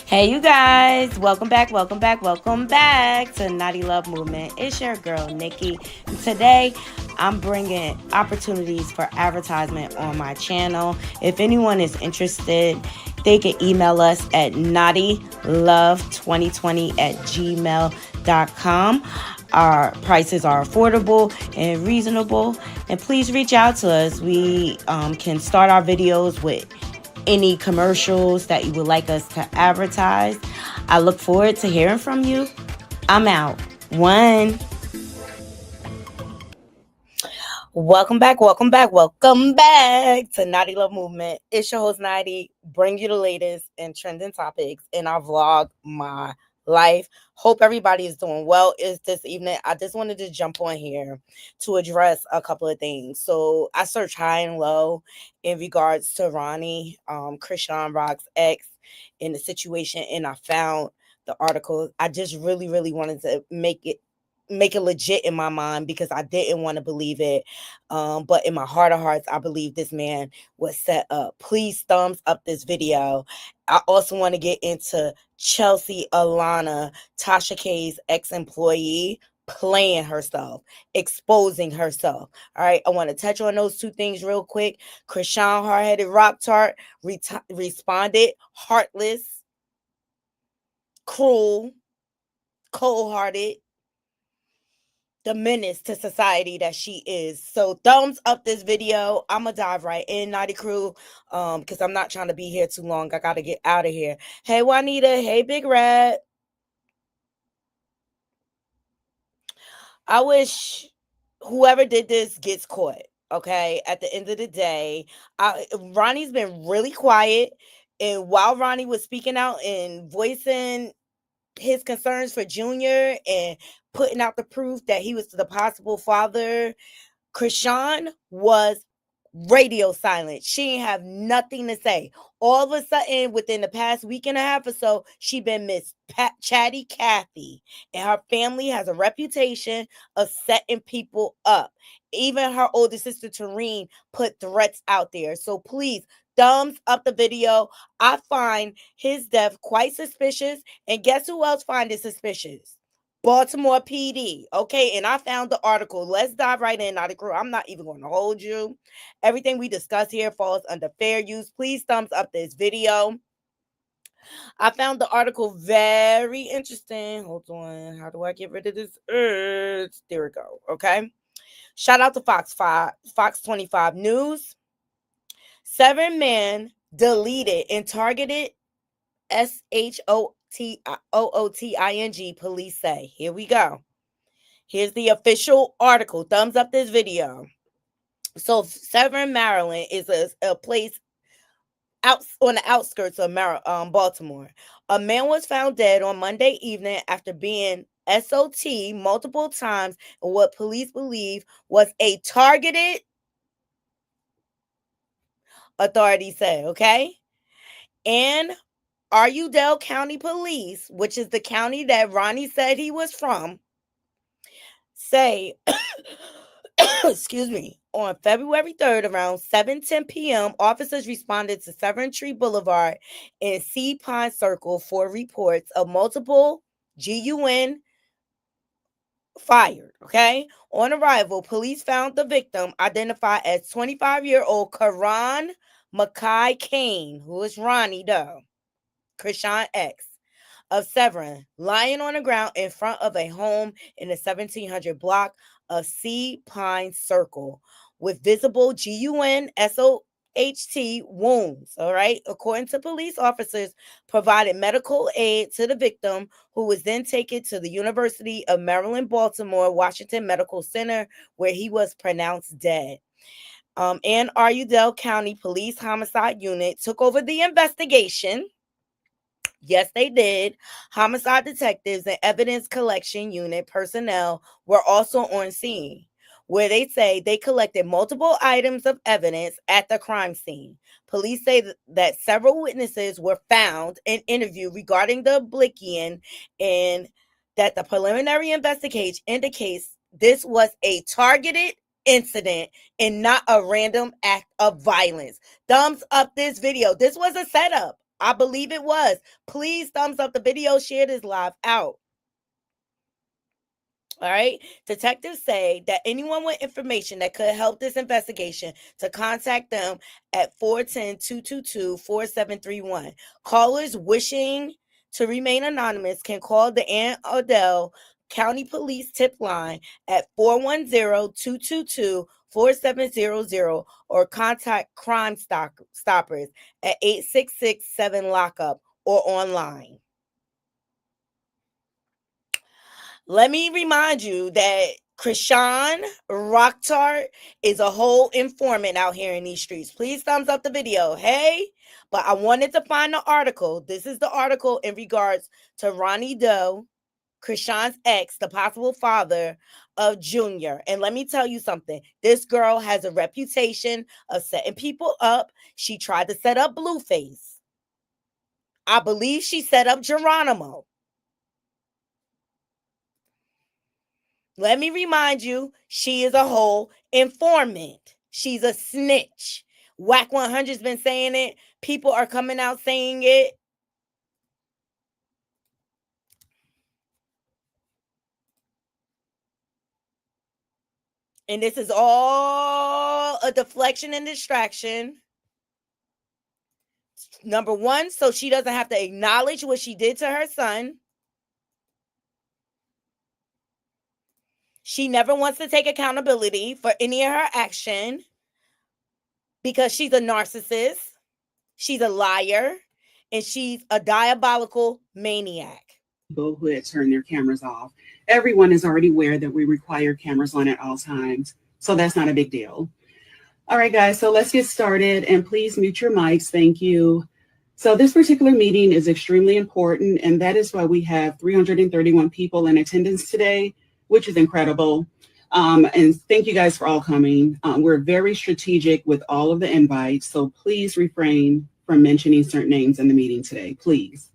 Hey, you guys, welcome back to Naughty Love Movement. It's your girl, Nikki. And today, I'm bringing opportunities for advertisement on my channel. If anyone is interested, they can email us at naughtylove2020@gmail.com. Our prices are affordable and reasonable. And please reach out to us. We can start our videos with any commercials that you would like us to advertise. I look forward to hearing from you. I'm out. One. Welcome back to Naughty Love Movement. It's your host, Naughty, bring you the latest and trending topics in our vlog, My Life. Hope everybody is doing well. Is this evening. I just wanted to jump on here to address a couple of things. So I searched high and low in regards to Ronnie, Chrisean Rock's ex, in the situation, and I found the article. I just really wanted to make it legit in my mind because I didn't want to believe it. But in my heart of hearts, I believe this man was set up. Please thumbs up this video. I also want to get into Chelsea Alana, Tasha K's ex-employee, playing herself, exposing herself. All right, I want to touch on those two things real quick. Chrisean Hard-Headed Rock Tart responded heartless, cruel, cold-hearted, the menace to society that she is. So thumbs up this video. I'm gonna dive right in, Naughty Crew, because I'm not trying to be here too long. I gotta get out of here. Hey Juanita, hey Big Red. I wish whoever did this gets caught. Okay, at the end of the day, Ronnie's been really quiet, and while Ronnie was speaking out and voicing his concerns for Junior and putting out the proof that he was the possible father, Chrisean was radio silent. She didn't have nothing to say. All of a sudden, within the past week and a half or so, she been Miss Chatty Cathy, and her family has a reputation of setting people up. Even her older sister Tareen put threats out there. So please, thumbs up the video. I find his death quite suspicious, and guess who else find it suspicious? Baltimore PD. Okay, and I found the article. Let's dive right in, Naughty Crew. I'm not even going to hold you. Everything we discuss here falls under fair use. Please thumbs up this video. I found the article very interesting. Hold on. How do I get rid of this? There we go. Okay. Shout out to Fox 25 News. 7 men deleted and targeted SHOOTING, police say. Here we go. Here's the official article. Thumbs up this video. So Severn, Maryland is a place out on the outskirts of Baltimore. A man was found dead on Monday evening after being SOT multiple times in what police believe was a targeted, authorities say, okay? And Arundel County Police, which is the county that Ronnie said he was from, say, excuse me, on February 3rd around 7:10 p.m., officers responded to Severn Tree Boulevard and Sea Pine Circle for reports of multiple GUN fired, okay? On arrival, police found the victim identified as 25-year-old Karan Mackay Kane, who is Ronnie, though, Chrisean X, of Severn, lying on the ground in front of a home in the 1700 block of Sea Pine Circle with visible GUN SOHT wounds. All right. According to police officers, provided medical aid to the victim, who was then taken to the University of Maryland, Baltimore, Washington Medical Center, where he was pronounced dead. And Arundel County Police Homicide Unit took over the investigation. Yes, they did. Homicide detectives and evidence collection unit personnel were also on scene, where they say they collected multiple items of evidence at the crime scene. Police say that several witnesses were found and interviewed regarding the oblivion, and that the preliminary investigation indicates this was a targeted incident and not a random act of violence. Thumbs up this video. This was a setup. I believe it was. Please thumbs up the video, share this live out. All right. Detectives say that anyone with information that could help this investigation to contact them at 410-222-4731. Callers wishing to remain anonymous can call the Ann Odell County Police tip line at 410-222-4700 or contact Crime Stoppers at 866-7-LOCK-UP or online. Let me remind you that Chrisean Rock is a whole informant out here in these streets. Please thumbs up the video. Hey, but I wanted to find the article. This is the article in regards to Ronnie Doe, Chrisean's ex, the possible father of Junior. And let me tell you something. This girl has a reputation of setting people up. She tried to set up Blueface. I believe she set up Geronimo. Let me remind you, she is a whole informant. She's a snitch. Whack 100's been saying it. People are coming out saying it. And this is all a deflection and distraction. Number one, so she doesn't have to acknowledge what she did to her son. She never wants to take accountability for any of her action because she's a narcissist, she's a liar, and she's a diabolical maniac. People who had turned their cameras off. Everyone is already aware that we require cameras on at all times, so that's not a big deal. All right, guys, so let's get started, and please mute your mics. Thank you. So this particular meeting is extremely important, and that is why we have 331 people in attendance today, which is incredible. And thank you guys for all coming. We're very strategic with all of the invites, so please refrain from mentioning certain names in the meeting today, please.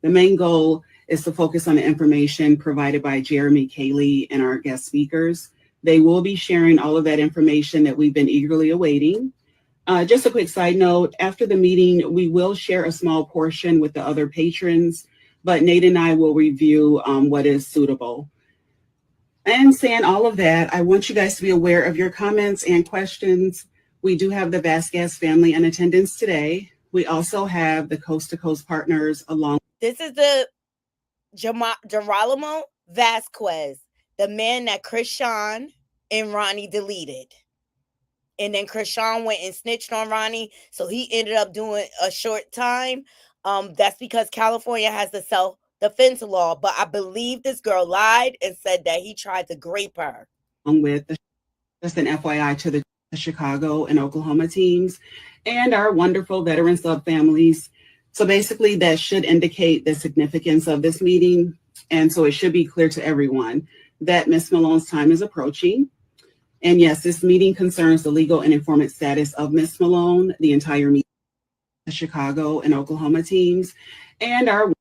The main goal is to focus on the information provided by Jeremy, Kaylee, and our guest speakers. They will be sharing all of that information that we've been eagerly awaiting. Just a quick side note, after the meeting, we will share a small portion with the other patrons, but Nate and I will review what is suitable. And saying all of that, I want you guys to be aware of your comments and questions. We do have the Vasquez family in attendance today. We also have the Coast to Coast partners along. This is the Geronimo Vasquez, the man that Chrisean and Ronnie deleted. And then Chrisean went and snitched on Ronnie, so he ended up doing a short time. That's because California has the self-defense law, but I believe this girl lied and said that he tried to grape her. With just an FYI to the Chicago and Oklahoma teams and our wonderful veteran sub-families. So basically that should indicate the significance of this meeting. And so it should be clear to everyone that Ms. Malone's time is approaching. And yes, this meeting concerns the legal and informant status of Ms. Malone, the entire meeting, the Chicago and Oklahoma teams, and our...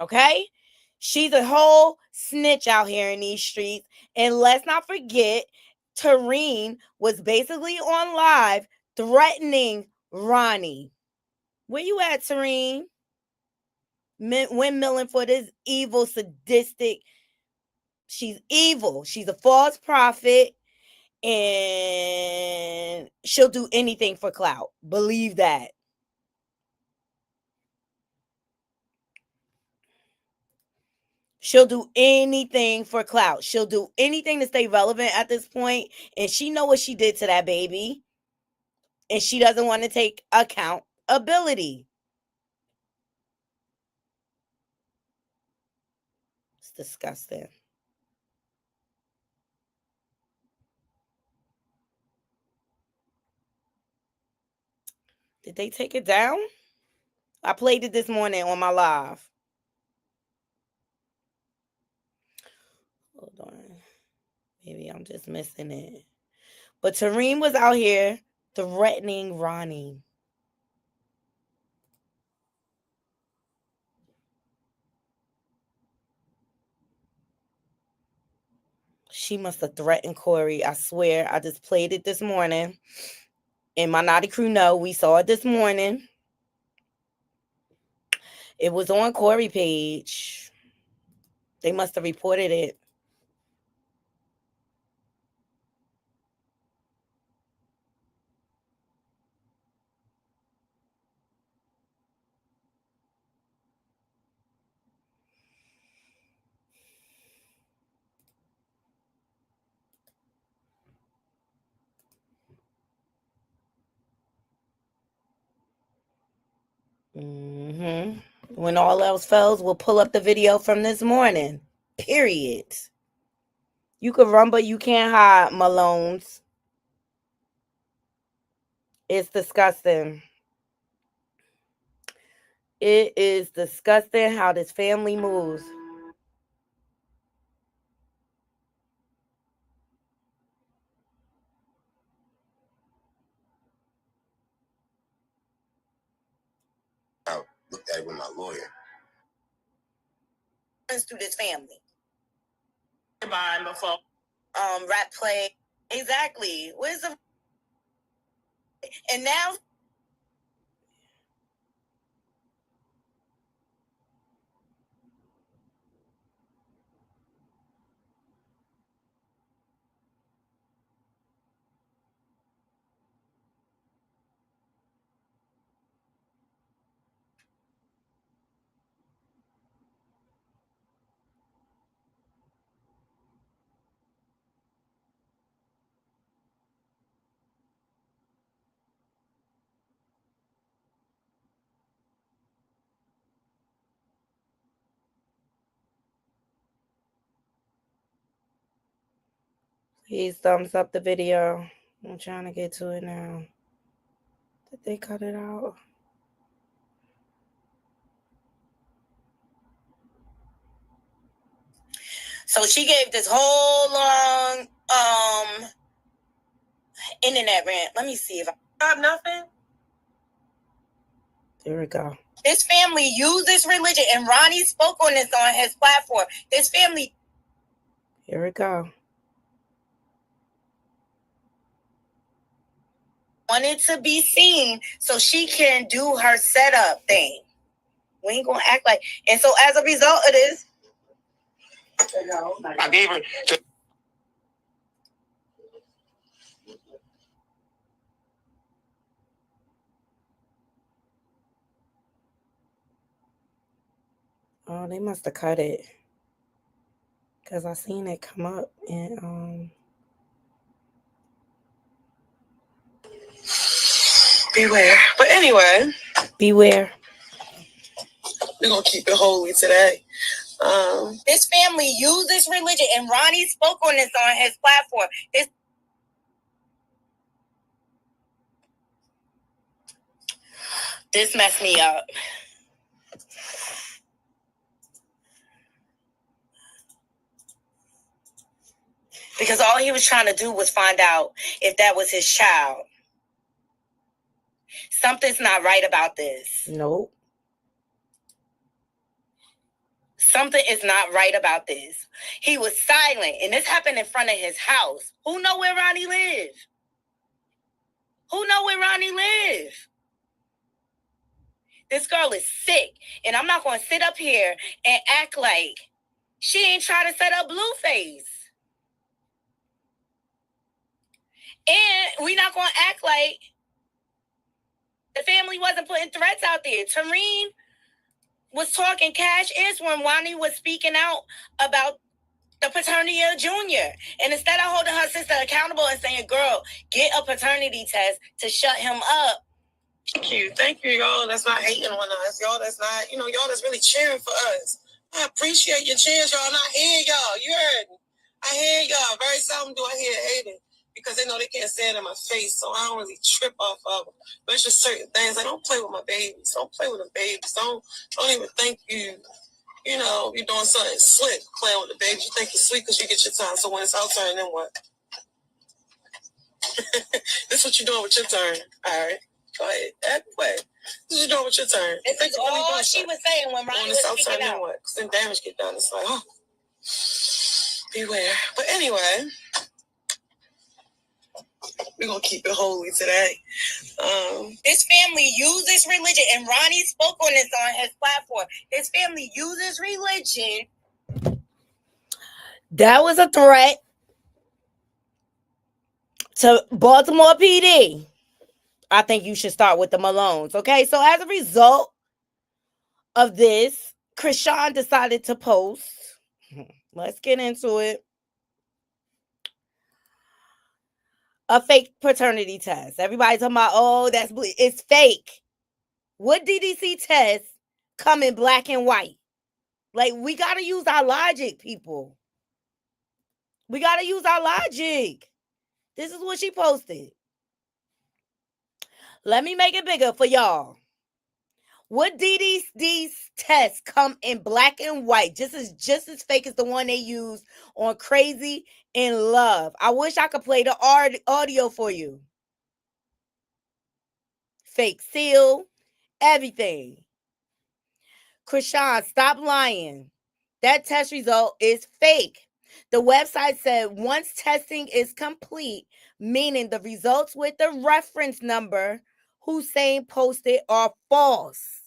Okay? She's a whole snitch out here in these streets. And let's not forget, Tareen was basically on live threatening Ronnie. Where you at, Tareen? Windmilling for this evil, sadistic. She's evil. She's a false prophet. And she'll do anything for clout. Believe that. She'll do anything for clout. She'll do anything to stay relevant at this point. And she know what she did to that baby. And she doesn't want to take accountability. It's disgusting. Did they take it down? I played it this morning on my live. Hold on. Maybe I'm just missing it. But Tareen was out here threatening Ronnie. She must have threatened Corey. I swear. I just played it this morning. And my naughty crew know we saw it this morning. It was on Corey page. They must have reported it. When all else fails, we'll pull up the video from this morning. Period. You can run, but you can't hide, Malones. It's disgusting. It is disgusting how this family moves. I looked at it with my lawyer. Through this family. Before rap play. Exactly. Where's the and now please thumbs up the video. I'm trying to get to it now. Did they cut it out? So she gave this whole long internet rant. Let me see if I got nothing. There we go. This family uses religion, and Ronnie spoke on this on his platform. This family. Here we go. Wanted to be seen so she can do her setup thing. We ain't gonna act like. And so as a result of this, I gave her. Oh, they must have cut it. Because I seen it come up and Beware. But anyway. Beware. We're going to keep it holy today. This family uses religion, and Ronnie spoke on this on his platform. This messed me up. Because all he was trying to do was find out if that was his child. Something's not right about this. Nope. Something is not right about this. He was silent, and this happened in front of his house. Who know where Ronnie live? Who know where Ronnie live? This girl is sick, and I'm not going to sit up here and act like she ain't trying to set up Blueface. And we not going to act like the family wasn't putting threats out there. Tareen was talking cash is when Ronnie was speaking out about the paternity of Junior. And instead of holding her sister accountable and saying, girl, get a paternity test to shut him up. Thank you. Thank you, y'all that's not hating on us. Y'all that's not, y'all that's really cheering for us. I appreciate your cheers, y'all. And I hear y'all. You heard me. I hear y'all. Very seldom do I hear hating because they know they can't say it in my face. So I don't really trip off of them. But it's just certain things. I don't play with my babies. Don't play with the babies. Don't even think you're doing something slick playing with the babies. You think you're sweet because you get your time. So when it's our turn, then what? This is what you're doing with your turn. All right. Go ahead. Anyway, this is what you're doing with your turn. This is all she was saying when Ronnie was speaking out. Then what? Because then damage get done. It's like, oh, beware. But anyway, We're going to keep it holy today. This family uses religion, and Ronnie spoke on this on his platform. His family uses religion. That was a threat to Baltimore PD. I think you should start with the Malones, okay? So as a result of this, Chrisean decided to post. Let's get into it. A fake paternity test. Everybody's talking about, oh, it's fake. What DDC tests come in black and white? Like, we got to use our logic, people. We got to use our logic. This is what she posted. Let me make it bigger for y'all. Would DDC's tests come in black and white, just as fake as the one they use on Crazy in Love? I wish I could play the audio for you. Fake seal, everything. Chrisean, stop lying. That test result is fake. The website said once testing is complete, meaning the results with the reference number Hussein posted are false.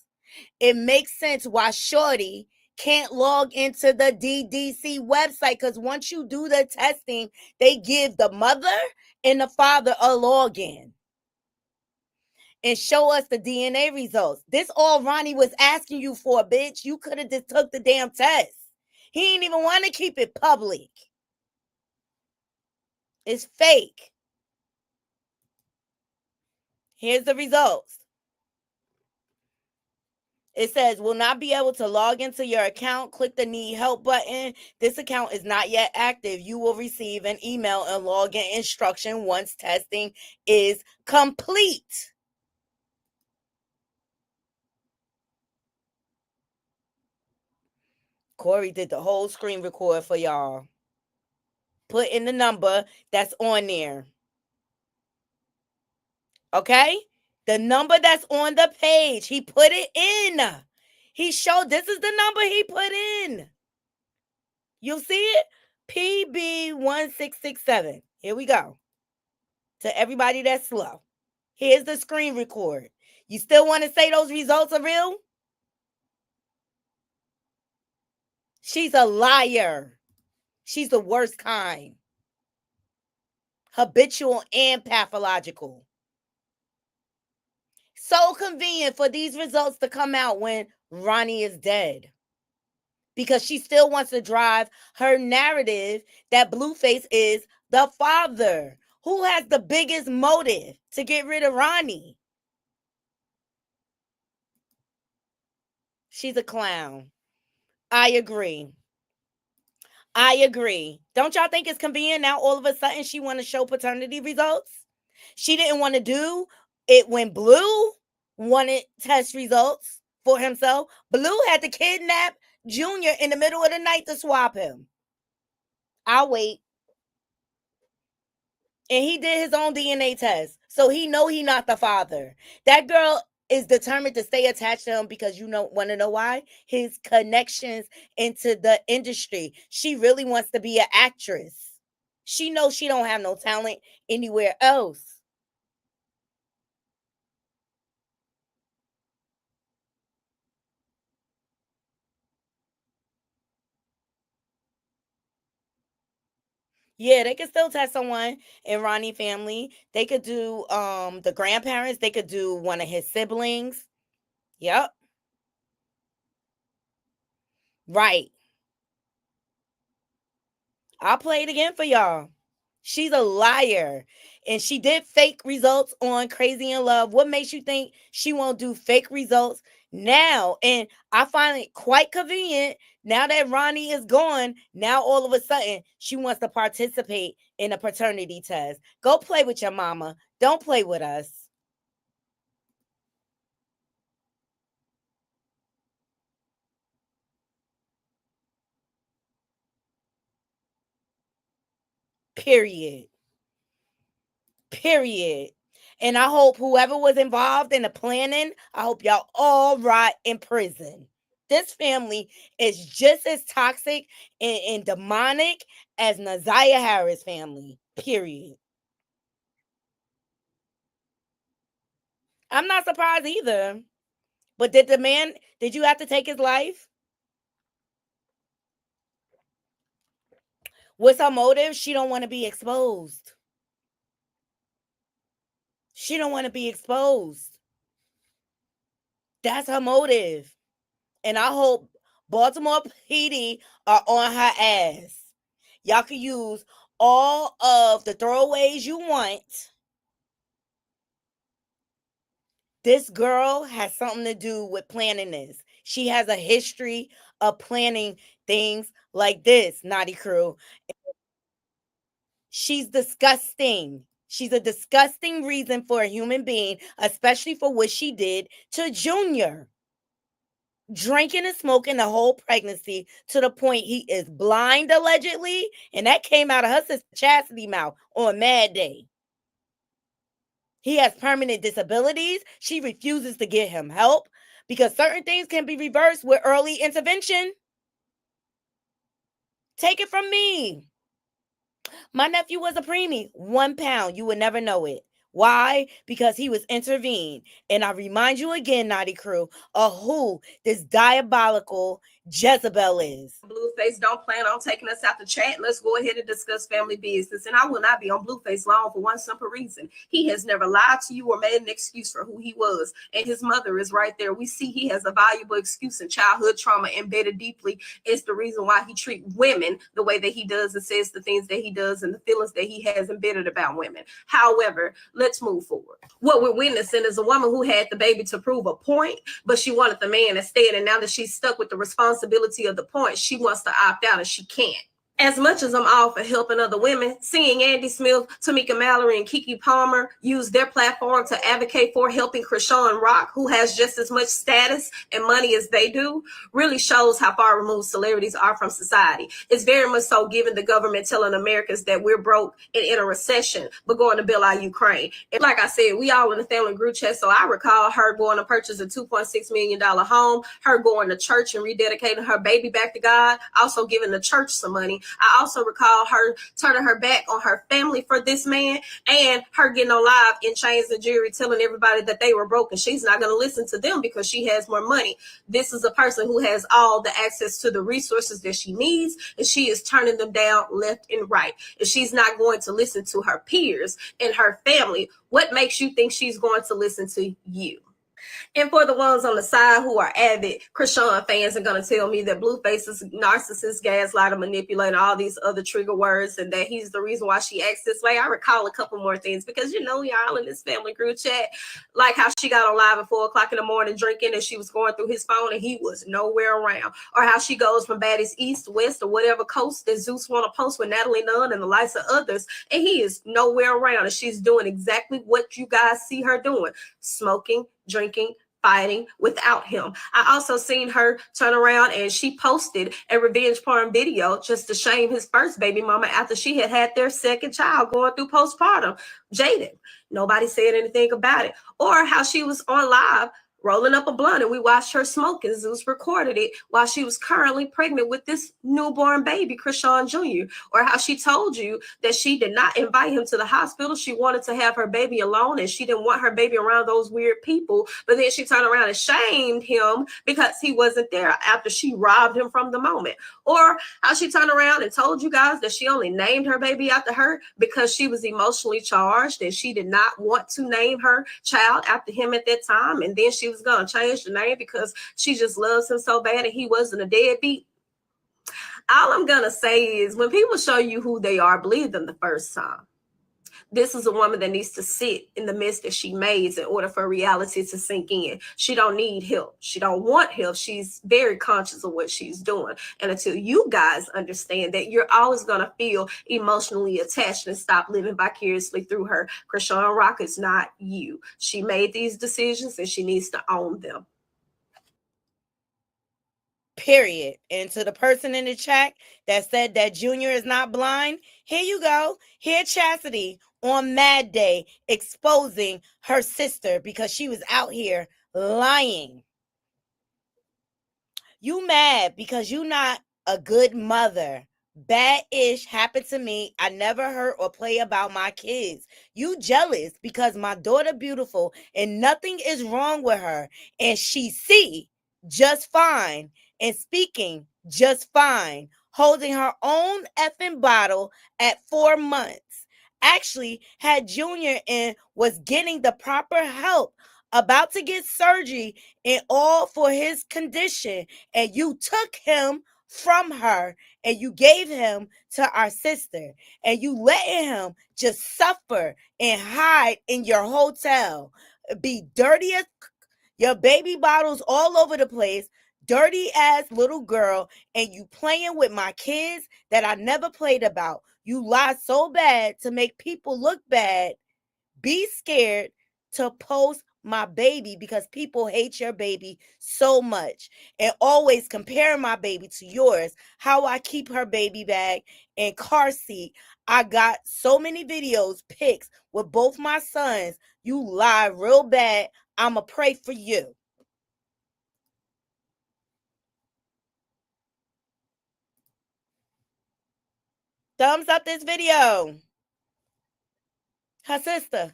It makes sense why Shorty can't log into the DDC website, because once you do the testing, they give the mother and the father a login and show us the DNA results. This all Ronnie was asking you for, bitch. You could have just took the damn test. He didn't even want to keep it public. It's fake. Here's the results. It says, will not be able to log into your account. Click the need help button. This account is not yet active. You will receive an email and login instruction once testing is complete. Corey did the whole screen record for y'all. Put in the number that's on there. Okay? The number that's on the page. He put it in. He showed this is the number he put in. You'll see it? PB1667. Here we go. To everybody that's slow. Here's the screen record. You still want to say those results are real? She's a liar. She's the worst kind. Habitual and pathological. So convenient for these results to come out when Ronnie is dead. Because she still wants to drive her narrative that Blueface is the father. Who has the biggest motive to get rid of Ronnie? She's a clown. I agree. Don't y'all think it's convenient now all of a sudden she want to show paternity results? She didn't want to do it when Blue wanted test results for himself. Blue had to kidnap Junior in the middle of the night to swap him. I'll wait. And he did his own DNA test. So he know he not the father. That girl is determined to stay attached to him because want to know why? His connections into the industry. She really wants to be an actress. She knows she don't have no talent anywhere else. Yeah, they could still test someone in Ronnie family. They could do the grandparents. They could do one of his siblings. Yep. Right. I'll play it again for y'all. She's a liar. And she did fake results on Crazy in Love. What makes you think she won't do fake results now? And I find it quite convenient. Now that Ronnie is gone, now all of a sudden she wants to participate in a paternity test. Go play with your mama. Don't play with us. Period. And I hope whoever was involved in the planning, I hope y'all all rot in prison. This family is just as toxic and demonic as Naziah Harris' family. Period. I'm not surprised either. But did you have to take his life? What's her motive? She don't want to be exposed. She don't want to be exposed. That's her motive. And I hope Baltimore PD are on her ass. Y'all can use all of the throwaways you want. This girl has something to do with planning this. She has a history of planning things like this, Naughty Crew. She's disgusting. She's a disgusting reason for a human being, especially for what she did to Junior. Drinking and smoking the whole pregnancy to the point he is blind, allegedly. And that came out of her sister Chastity mouth on Mad Day. He has permanent disabilities. She refuses to get him help because certain things can be reversed with early intervention. Take it from me. My nephew was a preemie, 1 pound. You would never know it. Why? Because he was intervened. And I remind you again, Naughty Crew, of who this diabolical Jezebel is. Blueface don't plan on taking us out the chat. Let's go ahead and discuss family business. And I will not be on Blueface long for one simple reason. He has never lied to you or made an excuse for who he was. And his mother is right there. We see he has a valuable excuse, and childhood trauma embedded deeply is the reason why he treats women the way that he does and says the things that he does and the feelings that he has embedded about women. However, let's move forward. What we're witnessing is a woman who had the baby to prove a point, but she wanted the man instead. And now that she's stuck with the responsibility of the point, she wants to opt out and she can't. As much as I'm all for helping other women, seeing Andy Smith, Tamika Mallory, and Keke Palmer use their platform to advocate for helping Chrisean Rock, who has just as much status and money as they do, really shows how far removed celebrities are from society. It's very much so given the government telling Americans that we're broke and in a recession, but going to bail out Ukraine. And like I said, we all in the family group chat, so I recall her going to purchase a $2.6 million home, her going to church and rededicating her baby back to God, also giving the church some money. I also recall her turning her back on her family for this man, and her getting on live in chains and jewelry telling everybody that they were broken. She's not going to listen to them because she has more money. This is a person who has all the access to the resources that she needs, and she is turning them down left and right. And she's not going to listen to her peers and her family. What makes you think she's going to listen to you? And for the ones on the side who are avid Chrisean fans are going to tell me that Blueface is narcissist, gaslighter, manipulator, all these other trigger words, and that he's the reason why she acts this way. I recall a couple more things because, you know, y'all in this family group chat, like how she got on live at 4 o'clock in the morning drinking and she was going through his phone and he was nowhere around. Or how she goes from baddies east, west, or whatever coast that Zeus want to post with Natalie Nunn and the likes of others, and he is nowhere around. And she's doing exactly what you guys see her doing: smoking, drinking, fighting without him. I also seen her turn around and she posted a revenge porn video just to shame his first baby mama after she had their second child going through postpartum. Jaden. Nobody said anything about it. Or how she was on live rolling up a blunt and we watched her smoke, and Zeus recorded it while she was currently pregnant with this newborn baby, Chrisean Jr. Or how she told you that she did not invite him to the hospital. She wanted to have her baby alone and she didn't want her baby around those weird people. But then she turned around and shamed him because he wasn't there after she robbed him from the moment. Or how she turned around and told you guys that she only named her baby after her because she was emotionally charged and she did not want to name her child after him at that time. And then she was going to change the name because she just loves him so bad and he wasn't a deadbeat. All I'm going to say is when people show you who they are, believe them the first time. This is a woman that needs to sit in the mess that she made in order for reality to sink in. She don't need help. She don't want help. She's very conscious of what she's doing. And until you guys understand that, you're always going to feel emotionally attached and stop living vicariously through her. Chrisean Rock is not you. She made these decisions and she needs to own them. Period. And to the person in the chat that said that Junior is not blind, here you go. Here Chastity on Mad Day exposing her sister because she was out here lying. You mad because you not a good mother, bad-ish happened to me. I never hurt or play about my kids. You jealous because my daughter beautiful and nothing is wrong with her. And she see just fine and speaking just fine. Holding her own effing bottle at 4 months. Actually had Junior and was getting the proper help. About to get surgery and all for his condition. And you took him from her and you gave him to our sister and you letting him just suffer and hide in your hotel, be dirty as your baby bottles all over the place, dirty ass little girl, and you playing with my kids that I never played about. You lie so bad to make people look bad. Be scared to post my baby because people hate your baby so much and always compare my baby to yours. How I keep her baby bag and car seat. I got so many videos, pics with both my sons. You lie real bad. I'ma pray for you. Thumbs up this video. Her sister.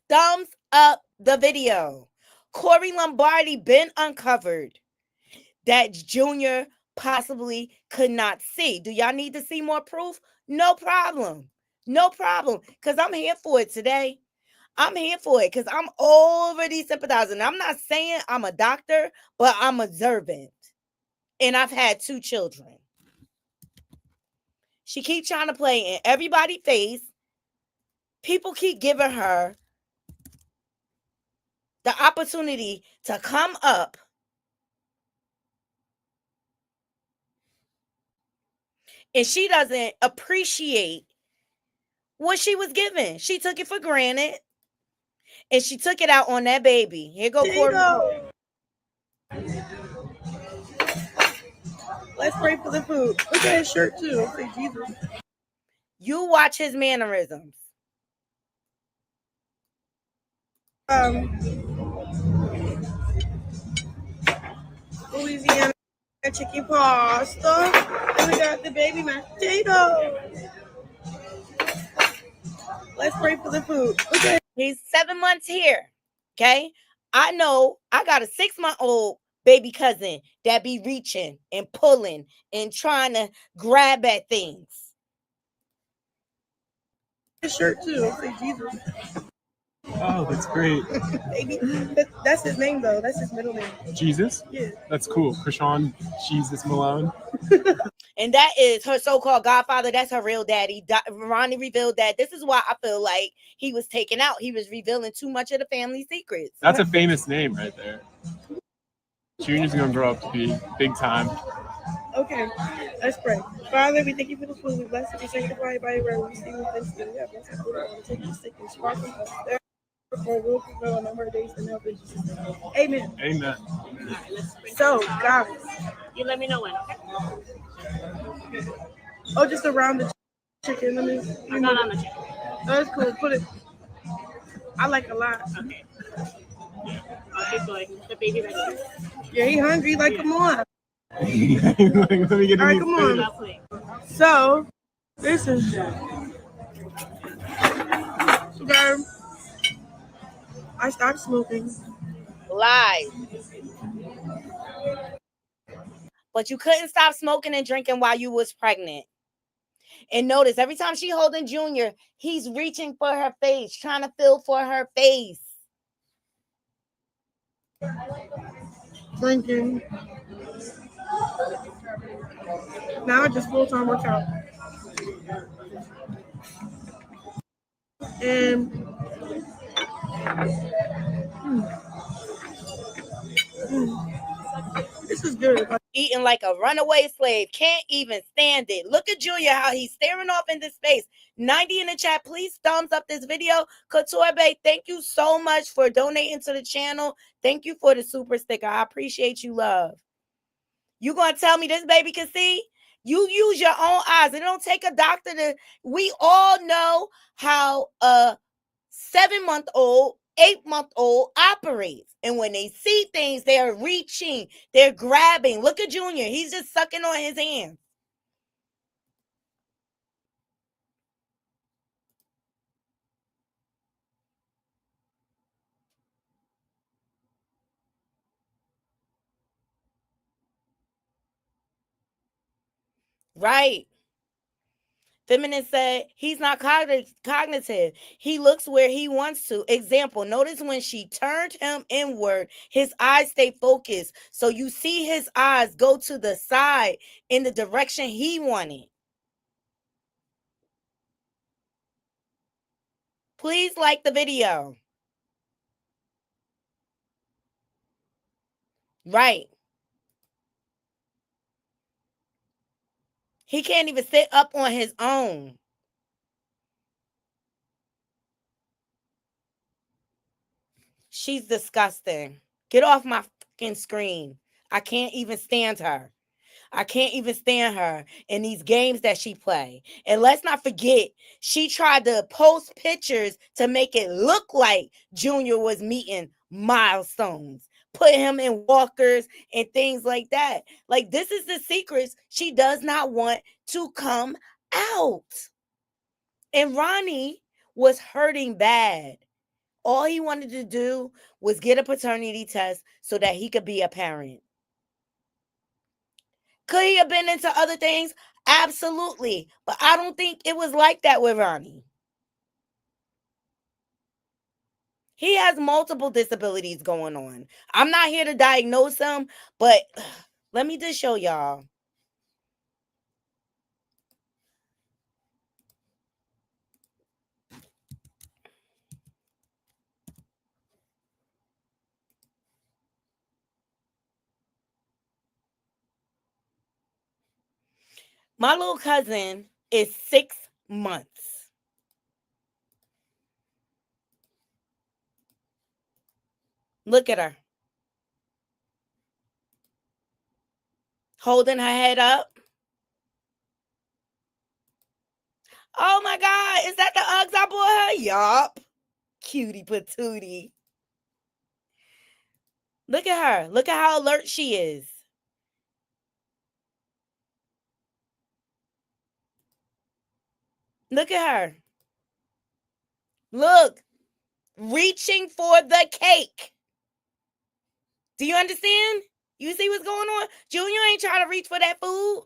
Thumbs up the video. Corey Lombardi been uncovered that Junior possibly could not see. Do y'all need to see more proof? No problem. No problem. Because I'm here for it today. I'm here for it because I'm already sympathizing. I'm not saying I'm a doctor, but I'm observant. And I've had 2 children. She keep trying to play in everybody's face. People keep giving her the opportunity to come up and she doesn't appreciate what she was given. She took it for granted and she took it out on that baby. Here go Corey. Let's pray for the food. Look at his shirt too. Say Jesus. You watch his mannerisms. Louisiana chicken pasta. And we got the baby mashed potatoes. Let's pray for the food. Okay. He's 7 months here. Okay. I know I got a 6-month-old baby cousin that be reaching and pulling and trying to grab at things. His shirt too. Say Jesus. Oh, that's great. Baby, that's his name though. That's his middle name. Jesus? Yeah. That's cool. Chrisean Jesus Malone. And that is her so-called godfather. That's her real daddy. Ronnie revealed that. This is why I feel like he was taken out. He was revealing too much of the family secrets. That's a famous name right there. Junior's going to grow up to be big time. Okay, let's pray. Father, we thank you for the food. We bless it. We sanctify it by your word. We see with thanksgiving. We have blessed the food. I want to take the sick and sparkle us. Therefore, we'll fulfill a number of days to help in Jesus' name. Amen. Amen. So, guys, You let me know when, okay? oh, just around the chicken. I'm not on the chicken. Oh, that's cool. Put it. I like a lot. Okay. I'll keep going. The baby right there. Yeah, he hungry. Like, come on. Let me get All right, come on. Not playing. So, listen. Okay. I stopped smoking. Lies. But you couldn't stop smoking and drinking while you was pregnant. And notice every time she holding Junior, he's reaching for her face, trying to feel for her face. Drinking. Now I just full-time workout. And this is good. Eating like a runaway slave. Can't even stand it. Look at Junior, how he's staring off into space. 90 in the chat. Please thumbs up this video. Couture Bay, thank you so much for donating to the channel. Thank you for the super sticker. I appreciate you, love. You gonna tell me this baby can see? You use your own eyes. It don't take a doctor to. We all know how a 7-month-old 8-month-old operates. And when they see things, they're reaching, they're grabbing. Look at Junior. He's just sucking on his hands. Right. Feminine said he's not cognitive. He looks where he wants to. Example, notice when she turned him inward, his eyes stay focused. So you see his eyes go to the side in the direction he wanted. Please like the video. Right. He can't even sit up on his own. She's disgusting. Get off my fucking screen. I can't even stand her. I can't even stand her in these games that she play. And let's not forget, she tried to post pictures to make it look like Junior was meeting milestones, put him in walkers and things like that. Like, this is the secrets she does not want to come out. And Ronnie was hurting bad. All he wanted to do was get a paternity test so that he could be a parent. Could he have been into other things? Absolutely. But I don't think it was like that with Ronnie. He has multiple disabilities going on. I'm not here to diagnose him, but let me just show y'all. My little cousin is 6 months. Look at her. Holding her head up. Oh my God, is that the Uggs I bought her? Yup. Cutie patootie. Look at her. Look at how alert she is. Look at her. Look. Reaching for the cake. Do you understand? You see what's going on? Junior ain't trying to reach for that food.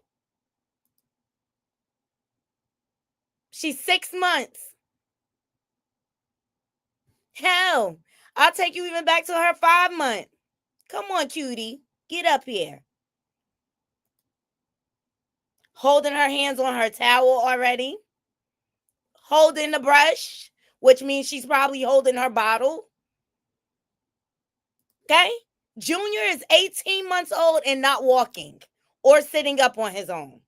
She's 6 months. Hell, I'll take you even back to her 5 months. Come on, cutie. Get up here. Holding her hands on her towel already. Holding the brush, which means she's probably holding her bottle. Okay? Junior is 18 months old and not walking or sitting up on his own.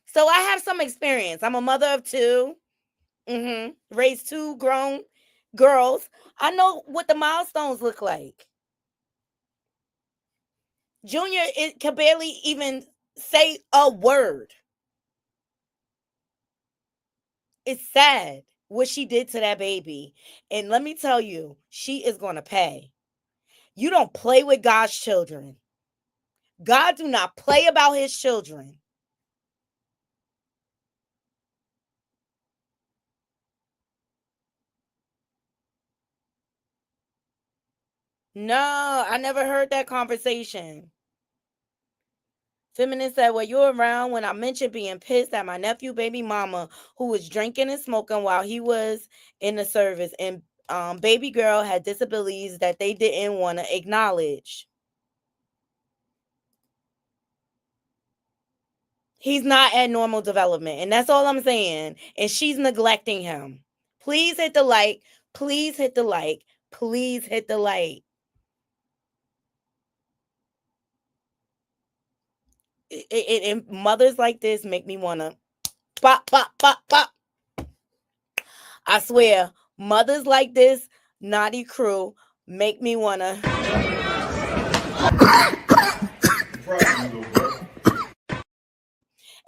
So I have some experience. I'm a mother of 2. Raised 2 grown girls. I know what the milestones look like. Junior can barely even say a word. It's sad what she did to that baby. And let me tell you, she is going to pay. You don't play with God's children. God do not play about his children. No, I never heard that conversation. Feminine said, well, you're around when I mentioned being pissed at my nephew baby mama who was drinking and smoking while he was in the service. And baby girl had disabilities that they didn't want to acknowledge. He's not at normal development. And that's all I'm saying. And she's neglecting him. Please hit the like. Please hit the like. Please hit the like. And mothers like this make me want to pop, pop, pop, pop. I swear, mothers like this, naughty crew, make me want to.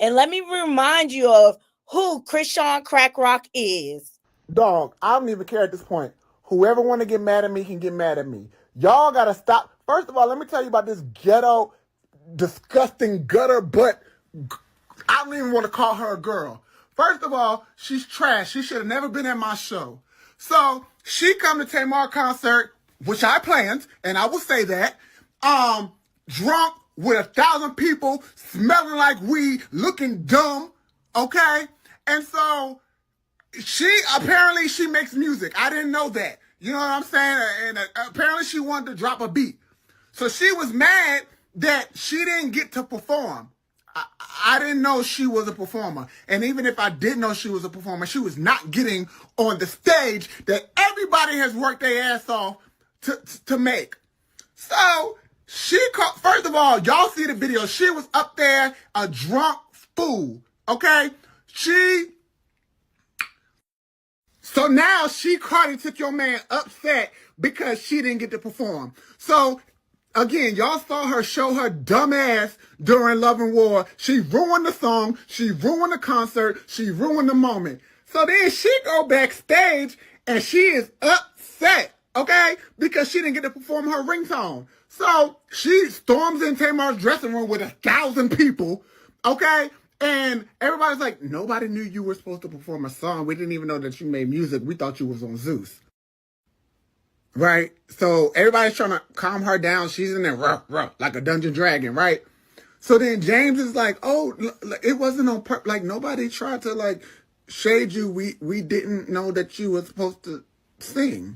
And let me remind you of who Chrisean Rock is. Dog, I don't even care at this point. Whoever want to get mad at me can get mad at me. Y'all got to stop. First of all, let me tell you about this ghetto, disgusting gutter butt. I don't even want to call her a girl. First of all, she's trash. She should have never been at my show. So she come to Tamar concert, which I planned, and I will say that, drunk with 1,000 people, smelling like weed, looking dumb, okay? And so apparently she makes music. I didn't know that. You know what I'm saying? And apparently she wanted to drop a beat. So she was mad that she didn't get to perform. I didn't know she was a performer. And even if I did know she was a performer, she was not getting on the stage that everybody has worked their ass off to make. So first of all, y'all see the video. She was up there a drunk fool. Okay? So now Cardi took your man upset because she didn't get to perform. So again, y'all saw her show her dumb ass during Love and War. She ruined the song. She ruined the concert. She ruined the moment. So then she go backstage and she is upset, okay? Because she didn't get to perform her ringtone. So she storms in Tamar's dressing room with 1,000 people, okay? And everybody's like, nobody knew you were supposed to perform a song. We didn't even know that you made music. We thought you was on Zeus. Right? So everybody's trying to calm her down. She's in there rough, like a dungeon dragon, right? So then James is like, oh, it wasn't on purpose. Like, nobody tried to, like, shade you. We didn't know that you were supposed to sing.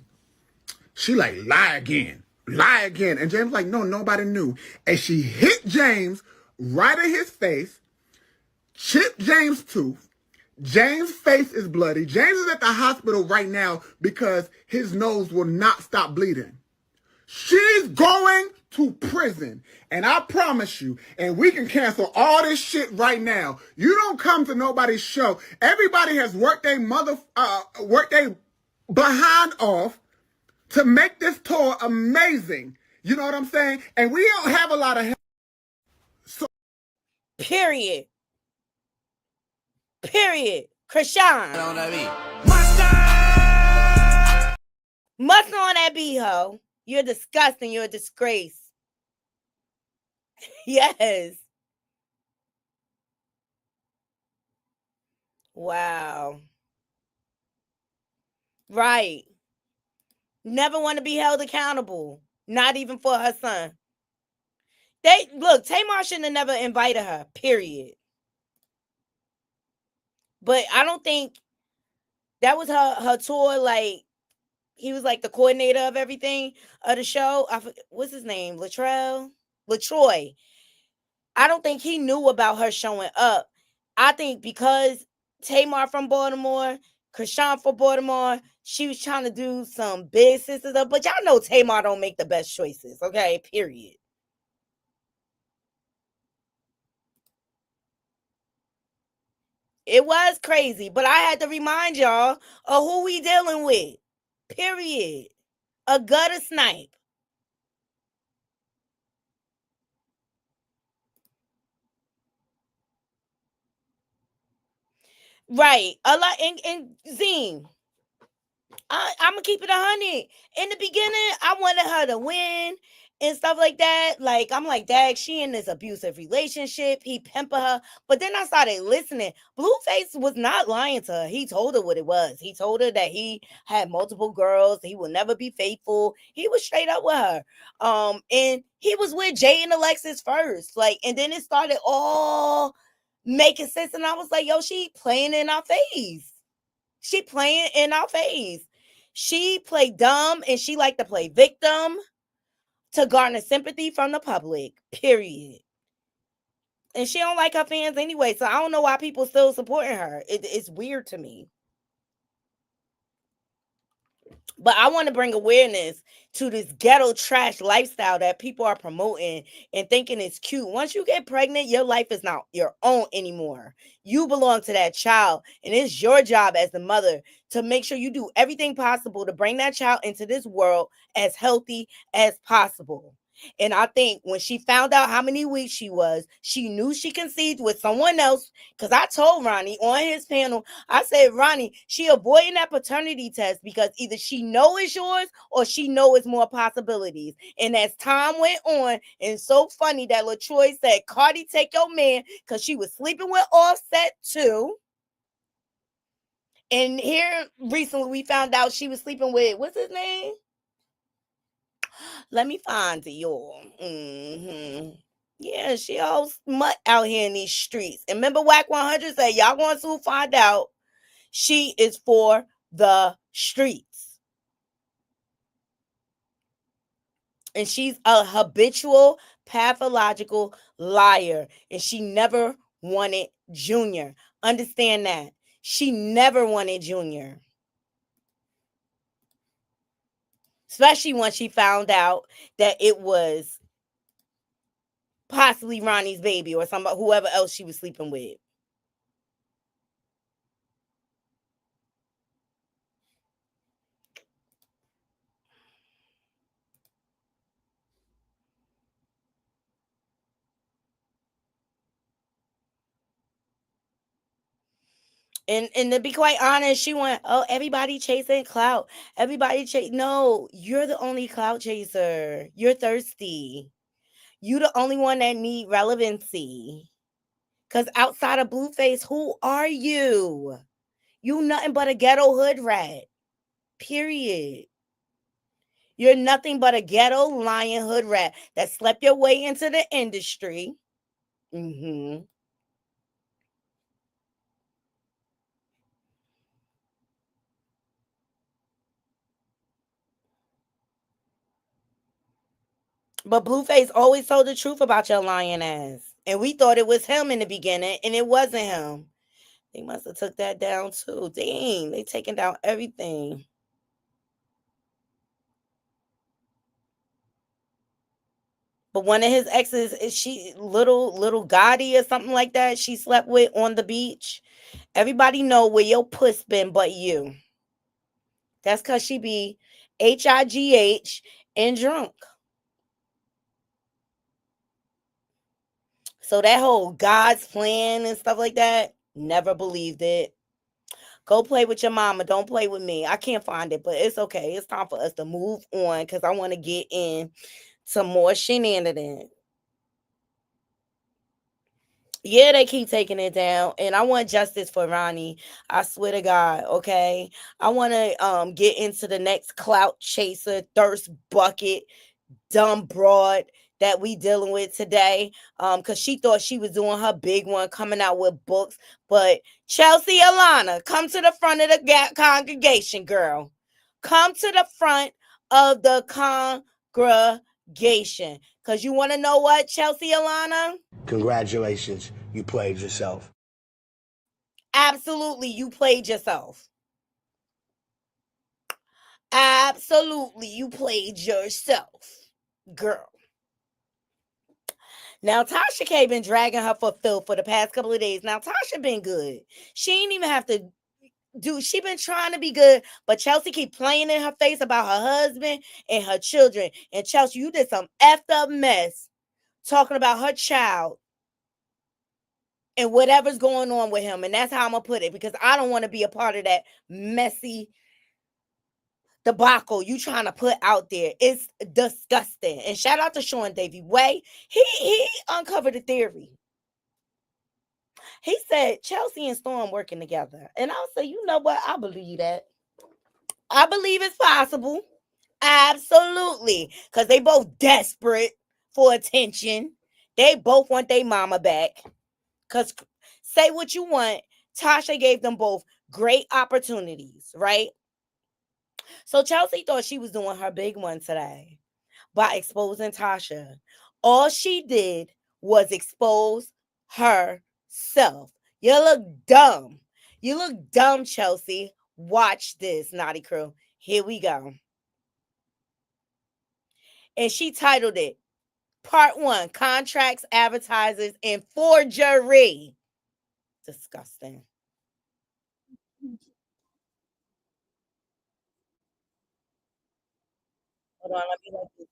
She like, lie again. And James like, no, nobody knew. And she hit James right in his face, chipped James' tooth. James' face is bloody. James is at the hospital right now because his nose will not stop bleeding. She's going to prison. And I promise you, and we can cancel all this shit right now. You don't come to nobody's show. Everybody has worked their behind off to make this tour amazing. You know what I'm saying? And we don't have a lot of help. So Period. Chrisean. Mustard on that beat, ho. You're disgusting. You're a disgrace. Yes. Wow. Right. Never want to be held accountable. Not even for her son. Tamar shouldn't have never invited her. Period. But I don't think that was her tour. Like, he was like the coordinator of everything of the show. What's his name? LaTroy. I don't think he knew about her showing up. I think because Tamar from Baltimore, Chrisean from Baltimore, she was trying to do some big sister stuff. But y'all know Tamar don't make the best choices. Okay, period. It was crazy, but I had to remind y'all of who we dealing with. Period. A gutter snipe. Right. A lot. And Zine, I'm gonna keep it 100. In the beginning, I wanted her to win and stuff like that. Like, I'm like, Dag, she in this abusive relationship. He pamper her. But then I started listening. Blueface was not lying to her. He told her what it was. He told her that he had multiple girls. He will never be faithful. He was straight up with her. And he was with Jay and Alexis first. Like, and then it started all making sense. And I was like, yo, she playing in our face. She playing in our face. She played dumb and she liked to play victim to garner sympathy from the public, period. And she don't like her fans anyway, so I don't know why people still supporting her. It's weird to me. But I want to bring awareness to this ghetto trash lifestyle that people are promoting and thinking it's cute. Once you get pregnant, your life is not your own anymore. You belong to that child, and it's your job as the mother to make sure you do everything possible to bring that child into this world as healthy as possible. And I think when she found out how many weeks she was, she knew she conceived with someone else. Because I told Ronnie on his panel, I said, Ronnie, she avoiding that paternity test because either she know it's yours or she know it's more possibilities. And as time went on, and so funny that LaTroy said, Cardi, take your man, because she was sleeping with Offset too. And here recently we found out she was sleeping with, what's his name? Let me find it, y'all. Yeah, she all smut out here in these streets. And remember, Whack 100 said, y'all going to find out she is for the streets. And she's a habitual, pathological liar. And she never wanted Junior. Understand that. She never wanted Junior. Especially when she found out that it was possibly Ronnie's baby or somebody, whoever else she was sleeping with. And to be quite honest, she went, oh, everybody chasing clout. Everybody chase. No, you're the only clout chaser. You're thirsty. You the only one that need relevancy. Because outside of Blueface, who are you? You nothing but a ghetto hood rat. Period. You're nothing but a ghetto lion hood rat that slept your way into the industry. But Blueface always told the truth about your lying ass. And we thought it was him in the beginning, and it wasn't him. They must have took that down too. Dang, they taking down everything. But one of his exes is she little Gotti or something like that. She slept with on the beach. Everybody know where your puss been but you. That's cause she be HIGH and drunk. So that whole God's plan and stuff like that, never believed it. Go play with your mama. Don't play with me. I can't find it, but it's okay. It's time for us to move on because I want to get in some more shenanigans. Yeah, they keep taking it down, and I want justice for Ronnie. I swear to God, okay? I want to get into the next clout chaser, thirst bucket, dumb broad that we dealing with today, because she thought she was doing her big one, coming out with books. But Chelsea Alana, come to the front of the congregation, girl. Come to the front of the congregation, because you want to know what, Chelsea Alana? Congratulations, you played yourself. Absolutely, you played yourself. Absolutely, you played yourself, girl. Now, Tasha K been dragging her for filth for the past couple of days. Now, Tasha been good. She ain't even have to do, she been trying to be good, but Chelsea keep playing in her face about her husband and her children. And Chelsea, you did some effed up mess talking about her child and whatever's going on with him. And that's how I'm going to put it, because I don't want to be a part of that messy debacle you trying to put out there. It's disgusting. And shout out to Sean Davy Way. He uncovered a theory. He said Chelsea and Storm working together. And I'll say, you know what? I believe that. I believe it's possible. Absolutely. Because they both desperate for attention. They both want their mama back. Because say what you want, Tasha gave them both great opportunities, right? So Chelsea thought she was doing her big one today by exposing Tasha. All she did was expose herself. You look dumb. You look dumb, Chelsea. Watch this, Naughty Crew. Here we go. And she titled it Part 1, Contracts, Advertisers, and Forgery. Disgusting. Hold on, let me let this.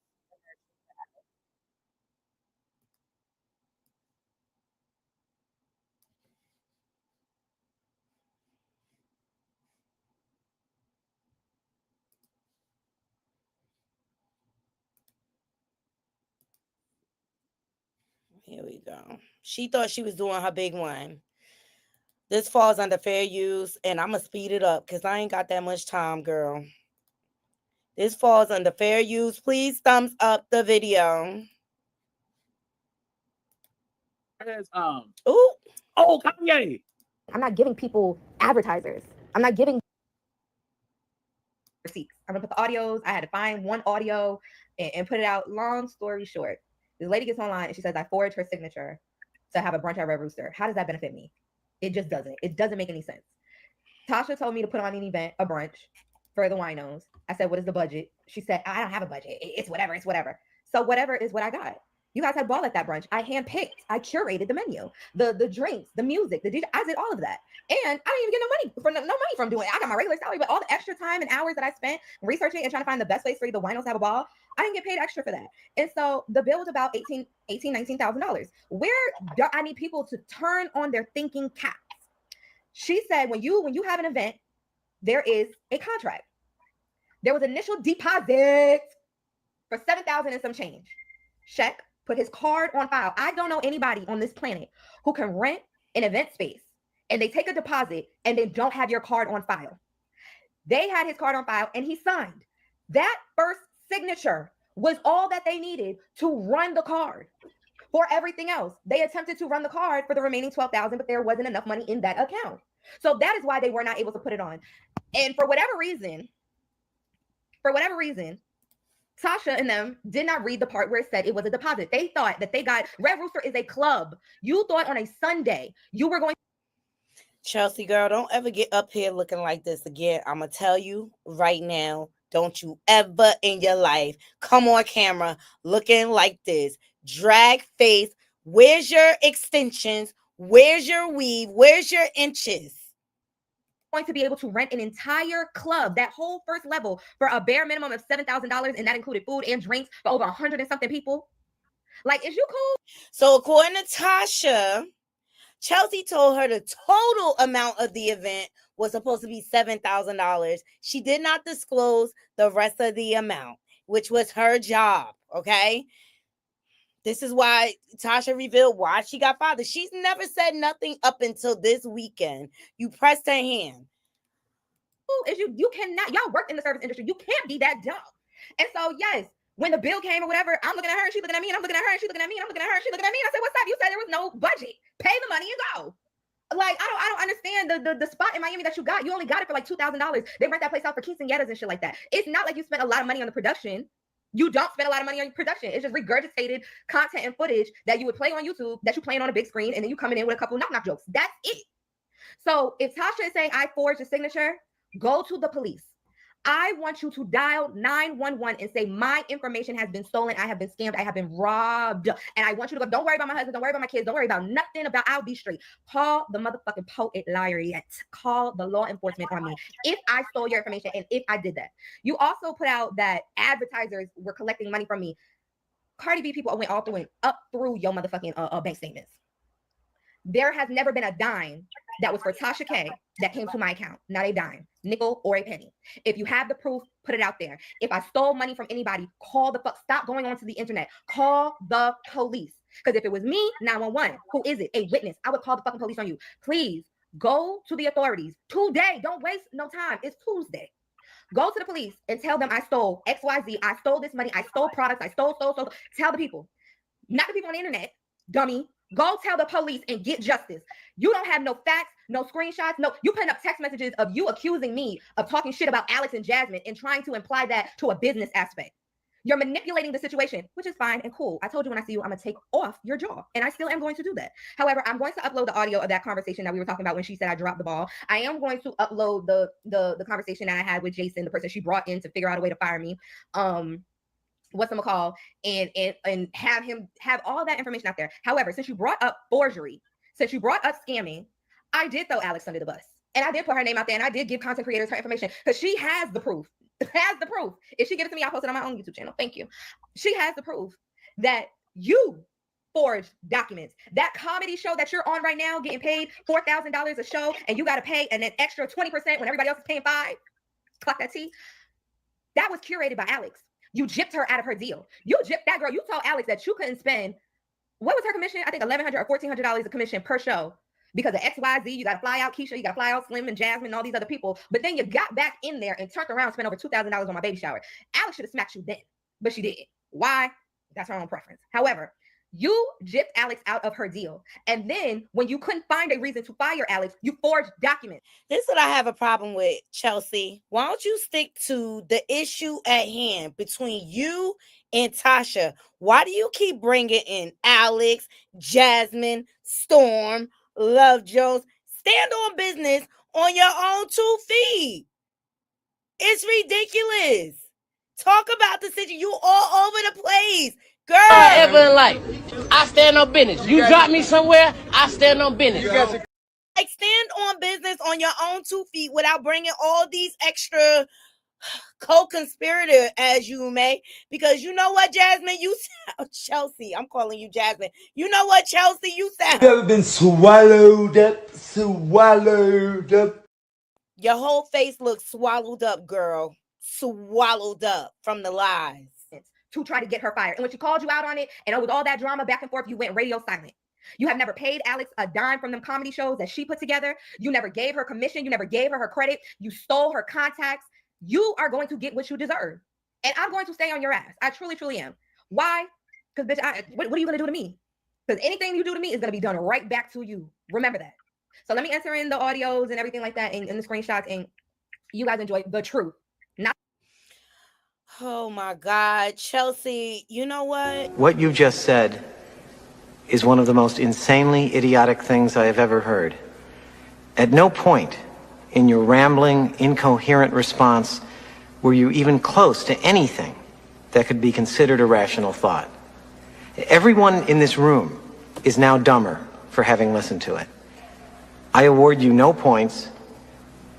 Here we go. She thought she was doing her big one. This falls under fair use, and I'm going to speed it up because I ain't got that much time, girl. This falls under fair use. Please thumbs up the video. Ooh. Oh, Kanye. I'm not giving people advertisers. I'm not giving receipts. I'm going to put the audios. I had to find one audio and put it out. Long story short, this lady gets online and she says, I forged her signature to have a brunch at Red Rooster. How does that benefit me? It just doesn't. It doesn't make any sense. Tasha told me to put on an event, a brunch for the winos. I said, what is the budget? She said, I don't have a budget. It's whatever. It's whatever. So whatever is what I got. You guys had a ball at that brunch. I handpicked. I curated the menu, the drinks, the music, the DJ. I did all of that. And I didn't even get no money from doing it. I got my regular salary, but all the extra time and hours that I spent researching and trying to find the best place for the winos to have a ball, I didn't get paid extra for that. And so the bill was about $19,000. Where do I need people to turn on their thinking caps? She said, when you have an event, there is a contract. There was initial deposit for $7,000 and some change. Sheck put his card on file. I don't know anybody on this planet who can rent an event space and they take a deposit and they don't have your card on file. They had his card on file and he signed. That first signature was all that they needed to run the card. For everything else, they attempted to run the card for the remaining $12,000, but there wasn't enough money in that account. So that is why they were not able to put it on. And for whatever reason, Tasha and them did not read the part where it said it was a deposit. They thought that they got, Red Rooster is a club. You thought on a Sunday you were going. Chelsea, girl, don't ever get up here looking like this again. I'm going to tell you right now, don't you ever in your life come on camera looking like this. Drag face. Where's your extensions? Where's your weave? Where's your inches? Going to be able to rent an entire club, that whole first level, for a bare minimum of $7,000, and that included food and drinks for over 100 and something people. Like, is you cool? So according to Tasha, Chelsea told her the total amount of the event was supposed to be $7,000. She did not disclose the rest of the amount, which was her job, okay? This is why Tasha revealed why she got fired. She's never said nothing up until this weekend. You pressed her hand. Is you cannot, y'all work in the service industry. You can't be that dumb. And so, yes, when the bill came or whatever, I'm looking at her and she's looking at me and I'm looking at her and she's looking at me and I'm looking at her and she's looking at me. And I said, what's up? You said there was no budget. Pay the money and go. Like, I don't understand the spot in Miami that you got. You only got it for like $2,000. They rent that place out for quinceañeras and shit like that. It's not like you spent a lot of money on the production. You don't spend a lot of money on your production. It's just regurgitated content and footage that you would play on YouTube, that you playing on a big screen, and then you coming in with a couple knock-knock jokes. That's it. So if Tasha is saying I forged a signature, go to the police. I want you to dial 911 and say, my information has been stolen. I have been scammed. I have been robbed. And I want you to go, don't worry about my husband. Don't worry about my kids. Don't worry about nothing about, I'll be straight. Call the motherfucking poet laureate. Call the law enforcement on me if I stole your information and if I did that. You also put out that advertisers were collecting money from me. Cardi B people went all through up through your motherfucking bank statements. There has never been a dime that was for Tasha K that came to my account. Not a dime, nickel, or a penny. If you have the proof, put it out there. If I stole money from anybody, call the fuck. Stop going onto the internet. Call the police. Because if it was me, 911, who is it? A witness. I would call the fucking police on you. Please go to the authorities today. Don't waste no time. It's Tuesday. Go to the police and tell them I stole XYZ. I stole this money. I stole products. I stole. Tell the people. Not the people on the internet, dummy. Go tell the police and get justice. You don't have no facts, no screenshots, no. You putting up text messages of you accusing me of talking shit about Alex and Jasmine and trying to imply that to a business aspect. You're manipulating the situation, which is fine and cool. I told you when I see you, I'm going to take off your jaw. And I still am going to do that. However, I'm going to upload the audio of that conversation that we were talking about when she said I dropped the ball. I am going to upload the conversation that I had with Jason, the person she brought in to figure out a way to fire me. Whatchamacall, and have all that information out there. However, since you brought up forgery, since you brought up scamming, I did throw Alex under the bus. And I did put her name out there and I did give content creators her information because she has the proof. If she gives it to me, I'll post it on my own YouTube channel. Thank you. She has the proof that you forged documents. That comedy show that you're on right now, getting paid $4,000 a show, and you got to pay an extra 20% when everybody else is paying $5. Clock that T. That was curated by Alex. You gypped her out of her deal. You gypped that girl. You told Alex that you couldn't spend what was her commission? I think $1,100 or $1,400 a commission per show. Because of XYZ, you got to fly out Keisha, you got to fly out Slim and Jasmine and all these other people. But then you got back in there and turned around and spent over $2,000 on my baby shower. Alex should have smacked you then, but she didn't. Why? That's her own preference. However, you gypped Alex out of her deal. And then when you couldn't find a reason to fire Alex, you forged documents. This is what I have a problem with, Chelsea. Why don't you stick to the issue at hand between you and Tasha? Why do you keep bringing in Alex, Jasmine, Storm, Love Jones? Stand on business on your own 2 feet. It's ridiculous. Talk about the situation. You all over the place. Girl. Ever in life. I stand on business. You drop me somewhere, I stand on business. Like, stand on business on your own 2 feet without bringing all these extra co-conspirator, as you may, because you know what, Jasmine, you sound Chelsea. I'm calling you Jasmine. You know what, Chelsea, you sound. You ever been swallowed up? Swallowed up. Your whole face looks swallowed up, girl. Swallowed up from the lies. To try to get her fired. And when she called you out on it, and with all that drama back and forth, you went radio silent. You have never paid Alex a dime from them comedy shows that she put together. You never gave her commission. You never gave her credit. You stole her contacts. You are going to get what you deserve. And I'm going to stay on your ass. I truly, truly am. Why? Because, bitch, what are you going to do to me? Because anything you do to me is going to be done right back to you. Remember that. So let me enter in the audios and everything like that and the screenshots, and you guys enjoy the truth. Not. Oh, my God. Chelsea, you know what? What you just said is one of the most insanely idiotic things I have ever heard. At no point in your rambling, incoherent response were you even close to anything that could be considered a rational thought. Everyone in this room is now dumber for having listened to it. I award you no points,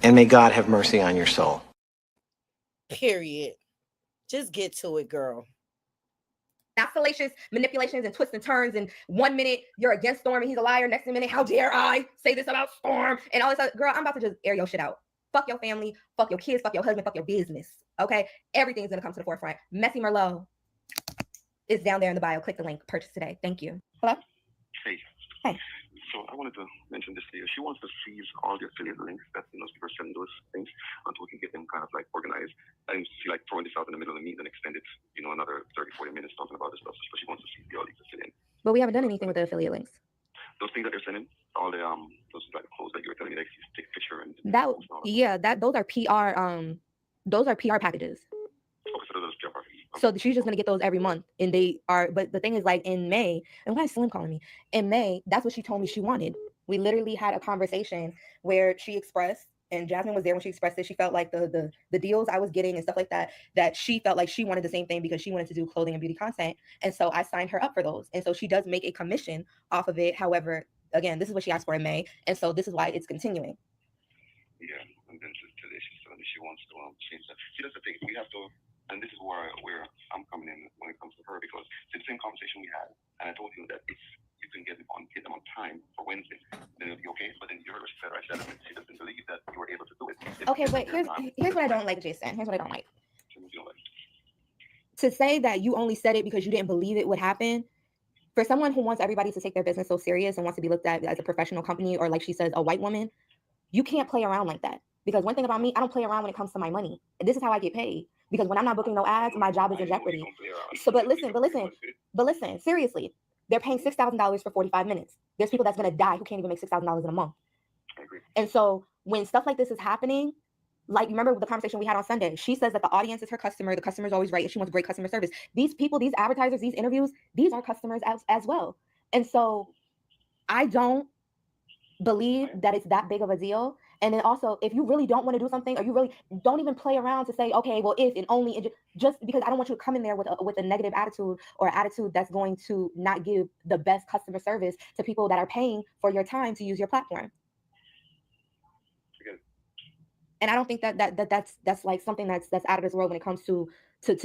and may God have mercy on your soul. Period. Just get to it, girl. Not salacious manipulations and twists and turns. And 1 minute you're against Storm and he's a liar. Next minute, how dare I say this about Storm and all this other. Girl, I'm about to just air your shit out. Fuck your family, fuck your kids, fuck your husband, fuck your business. Okay? Everything's gonna come to the forefront. Messy Merlot is down there in the bio. Click the link. Purchase today. Thank you. Hello? Hey. Hey. So I wanted to mention this to you. She wants to freeze all the affiliate links that people are sending those things until we can get them kind of like organized. And she like throwing this out in the middle of the meet and extend it, another 30-40 minutes talking about this stuff. So she wants to see all these affiliate. But we haven't done anything with the affiliate links. Those things that they're sending, all the those like clothes that you were telling me that you take a picture and those are PR packages. Okay, so those PR packages. So she's just gonna get those every month, and they are. But the thing is, like in May, and why is Slim calling me? In May, that's what she told me she wanted. We literally had a conversation where she expressed, and Jasmine was there when she expressed it. She felt like the deals I was getting and stuff like that, that she felt like she wanted the same thing because she wanted to do clothing and beauty content, and so I signed her up for those. And so she does make a commission off of it. However, again, this is what she asked for in May, and so this is why it's continuing. Yeah, and then today she's telling me she wants to change that. See, that's the thing. We have to. And this is where I'm coming in when it comes to her, because it's the same conversation we had, and I told you that if you can get them on time for Wednesday, then it'll be okay. But then you heard her say, she doesn't believe that you were able to do it. Okay, but here's what I don't like, Jason. Here's what I don't like. To say that you only said it because you didn't believe it would happen, for someone who wants everybody to take their business so serious and wants to be looked at as a professional company, or like she says, a white woman, you can't play around like that. Because one thing about me, I don't play around when it comes to my money. And this is how I get paid. Because when I'm not booking no ads, my job is in jeopardy. So, but listen, seriously, they're paying $6,000 for 45 minutes. There's people that's going to die who can't even make $6,000 in a month. And so when stuff like this is happening, like, remember the conversation we had on Sunday, she says that the audience is her customer. The customer is always right. And she wants great customer service. These people, these advertisers, these interviews, these are customers as well. And so I don't believe that it's that big of a deal. And then also, if you really don't want to do something, or you really don't even play around to say, okay, well, if and only, and just because I don't want you to come in there with a negative attitude, or attitude that's going to not give the best customer service to people that are paying for your time to use your platform. And I don't think that's like something that's out of this world when it comes to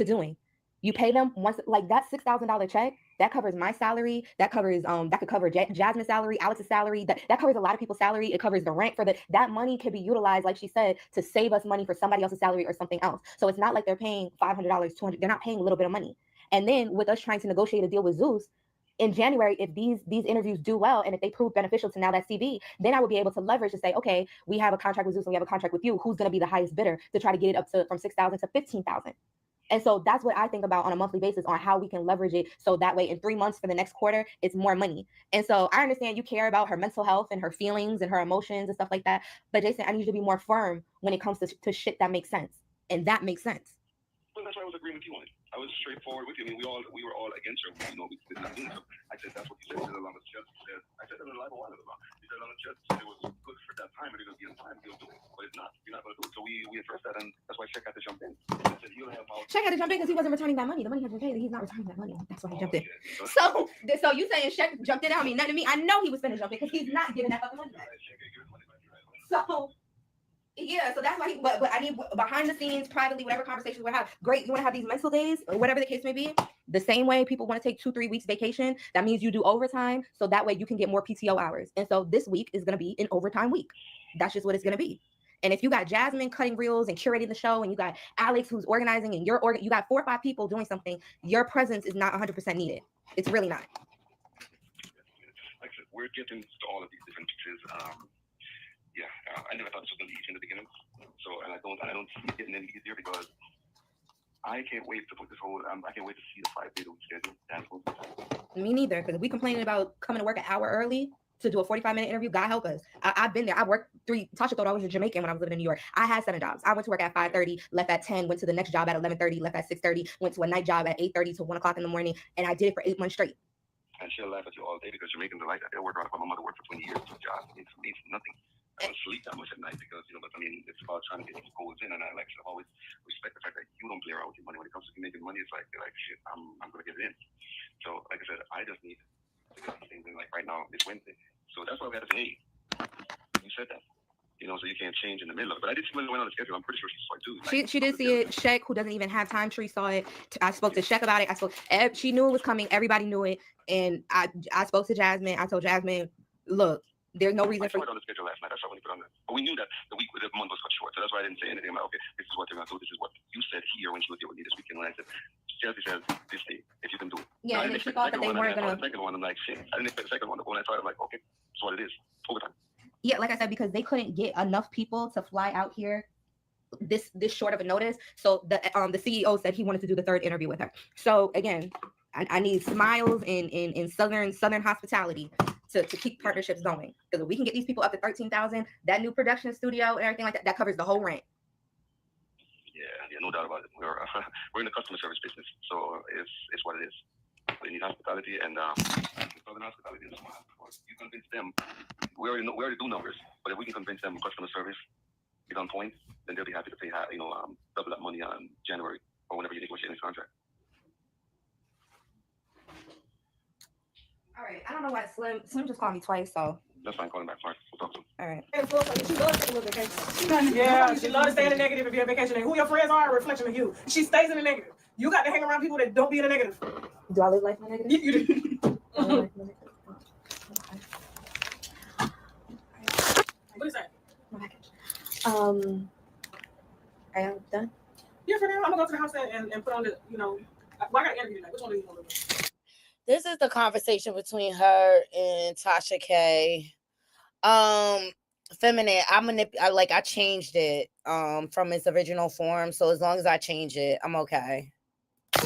doing. You pay them once, like that $6,000 check, that covers my salary. That covers that could cover Jasmine's salary, Alex's salary. That covers a lot of people's salary. It covers the rent for that money could be utilized, like she said, to save us money for somebody else's salary or something else. So it's not like they're paying $500, $200. They're not paying a little bit of money. And then with us trying to negotiate a deal with Zeus, in January, if these interviews do well and if they prove beneficial to now that CV, then I would be able to leverage to say, okay, we have a contract with Zeus and we have a contract with you. Who's going to be the highest bidder to try to get it up to from 6,000 to 15,000? And so that's what I think about on a monthly basis on how we can leverage it. So that way in 3 months for the next quarter, it's more money. And so I understand you care about her mental health and her feelings and her emotions and stuff like that. But Jason, I need you to be more firm when it comes to shit that makes sense. And that makes sense. Well, that's why I was agreeing with you on it. I was straightforward with you. I mean, we were all against her. You know, we did not do so. I said that's what you said. Alana just said. I said that in a live a while ago. You said Alana just said it was good for that time, and it'll be on time. He'll do it, but it's not. You're not going to do it. So we addressed that, and that's why Shaq had to jump in. I said he'll help out. Shaq had to jump in because he wasn't returning that money. The money has been paid. He's not returning that money. That's why he jumped in. So you saying Shaq jumped in? I mean, nothing to me. I know he was finna jump in because he's not giving that fucking money back. So. Yeah, so that's why but I need behind the scenes, privately, whatever conversations we have. Great, you want to have these mental days or whatever the case may be. The same way people want to take 2-3 weeks vacation, that means you do overtime, so that way you can get more PTO hours. And so this week is going to be an overtime week. That's just what it's going to be. And if you got Jasmine cutting reels and curating the show, and you got Alex who's organizing, and you got 4 or 5 people doing something, your presence is not 100% needed. It's really not. Like I said, we're getting to all of these different pieces. I never thought this was going to be easy in the beginning. So, and I don't see it getting any easier because I can't wait to put this whole. I can't wait to see the 5-day-a-week schedule. That's what. Me neither, because if we complaining about coming to work an hour early to do a 45-minute interview, God help us. I've been there. I worked 3. Tasha thought I was a Jamaican when I was living in New York. I had 7 jobs. I went to work at 5:30, left at 10, went to the next job at 11:30, left at 6:30, went to a night job at 8:30 to 1 o'clock in the morning, and I did it for 8 months straight. And she'll laugh at you all day because Jamaicans are like that. They'll work around. My mother worked for 20 years, 2 jobs. It means nothing. I don't sleep that much at night because, but I mean, it's about trying to get these goals in, and I always respect the fact that you don't play around with your money. When it comes to making money, it's like shit, I'm going to get it in. So, like I said, I just need to get these things in. Like right now, it's Wednesday. So that's why we had to say, hey, you said that. So you can't change in the middle of it. But I did see when it went on the schedule. I'm pretty sure she saw it too. She did see it. Shaq, who doesn't even have time tree, saw it. I spoke to Shaq about it. She knew it was coming. Everybody knew it. And I spoke to Jasmine. I told Jasmine, look, there's no reason for. I saw it on the schedule last night. That's how we put on that. But we knew that the month was cut short. So that's why I didn't say anything about, okay, this is what they're going to do. This is what you said here when she was here with me this weekend. When I said, Chelsea says this day, if you can do it. Yeah, and she thought that they weren't going to. The second one, I'm like, shit. I didn't expect the second one. But when I saw it, I'm like, okay, that's what it is. Overtime. Yeah, like I said, because they couldn't get enough people to fly out here this short of a notice. So the CEO said he wanted to do the 3rd interview with her. So again, I need smiles in southern hospitality to keep partnerships going. Because if we can get these people up to 13,000, that new production studio and everything like that, that covers the whole rent. Yeah, no doubt about it. We're in the customer service business, so it's what it is. We need hospitality, and southern hospitality is smart. You convince them. We already do numbers, but if we can convince them customer service is on point, then they'll be happy to pay double that money on January or whenever you negotiate this contract. All right, I don't know why Slim just called me twice, so. That's fine, call him back. Fine, we'll talk to him. All right. She loves to vacation. Yeah, she loves to stay in the negative if you're on vacation. And who your friends are a reflection of you. She stays in the negative. You got to hang around people that don't be in the negative. Do I live life in the negative? You do. What is that? My package. Are you done? Yeah, for now, I'm gonna go to the house and put on the, well, I got an interview tonight. Which one do you want to do? This is the conversation between her and Tasha K. Feminine. I changed it from its original form. So as long as I change it, I'm okay. I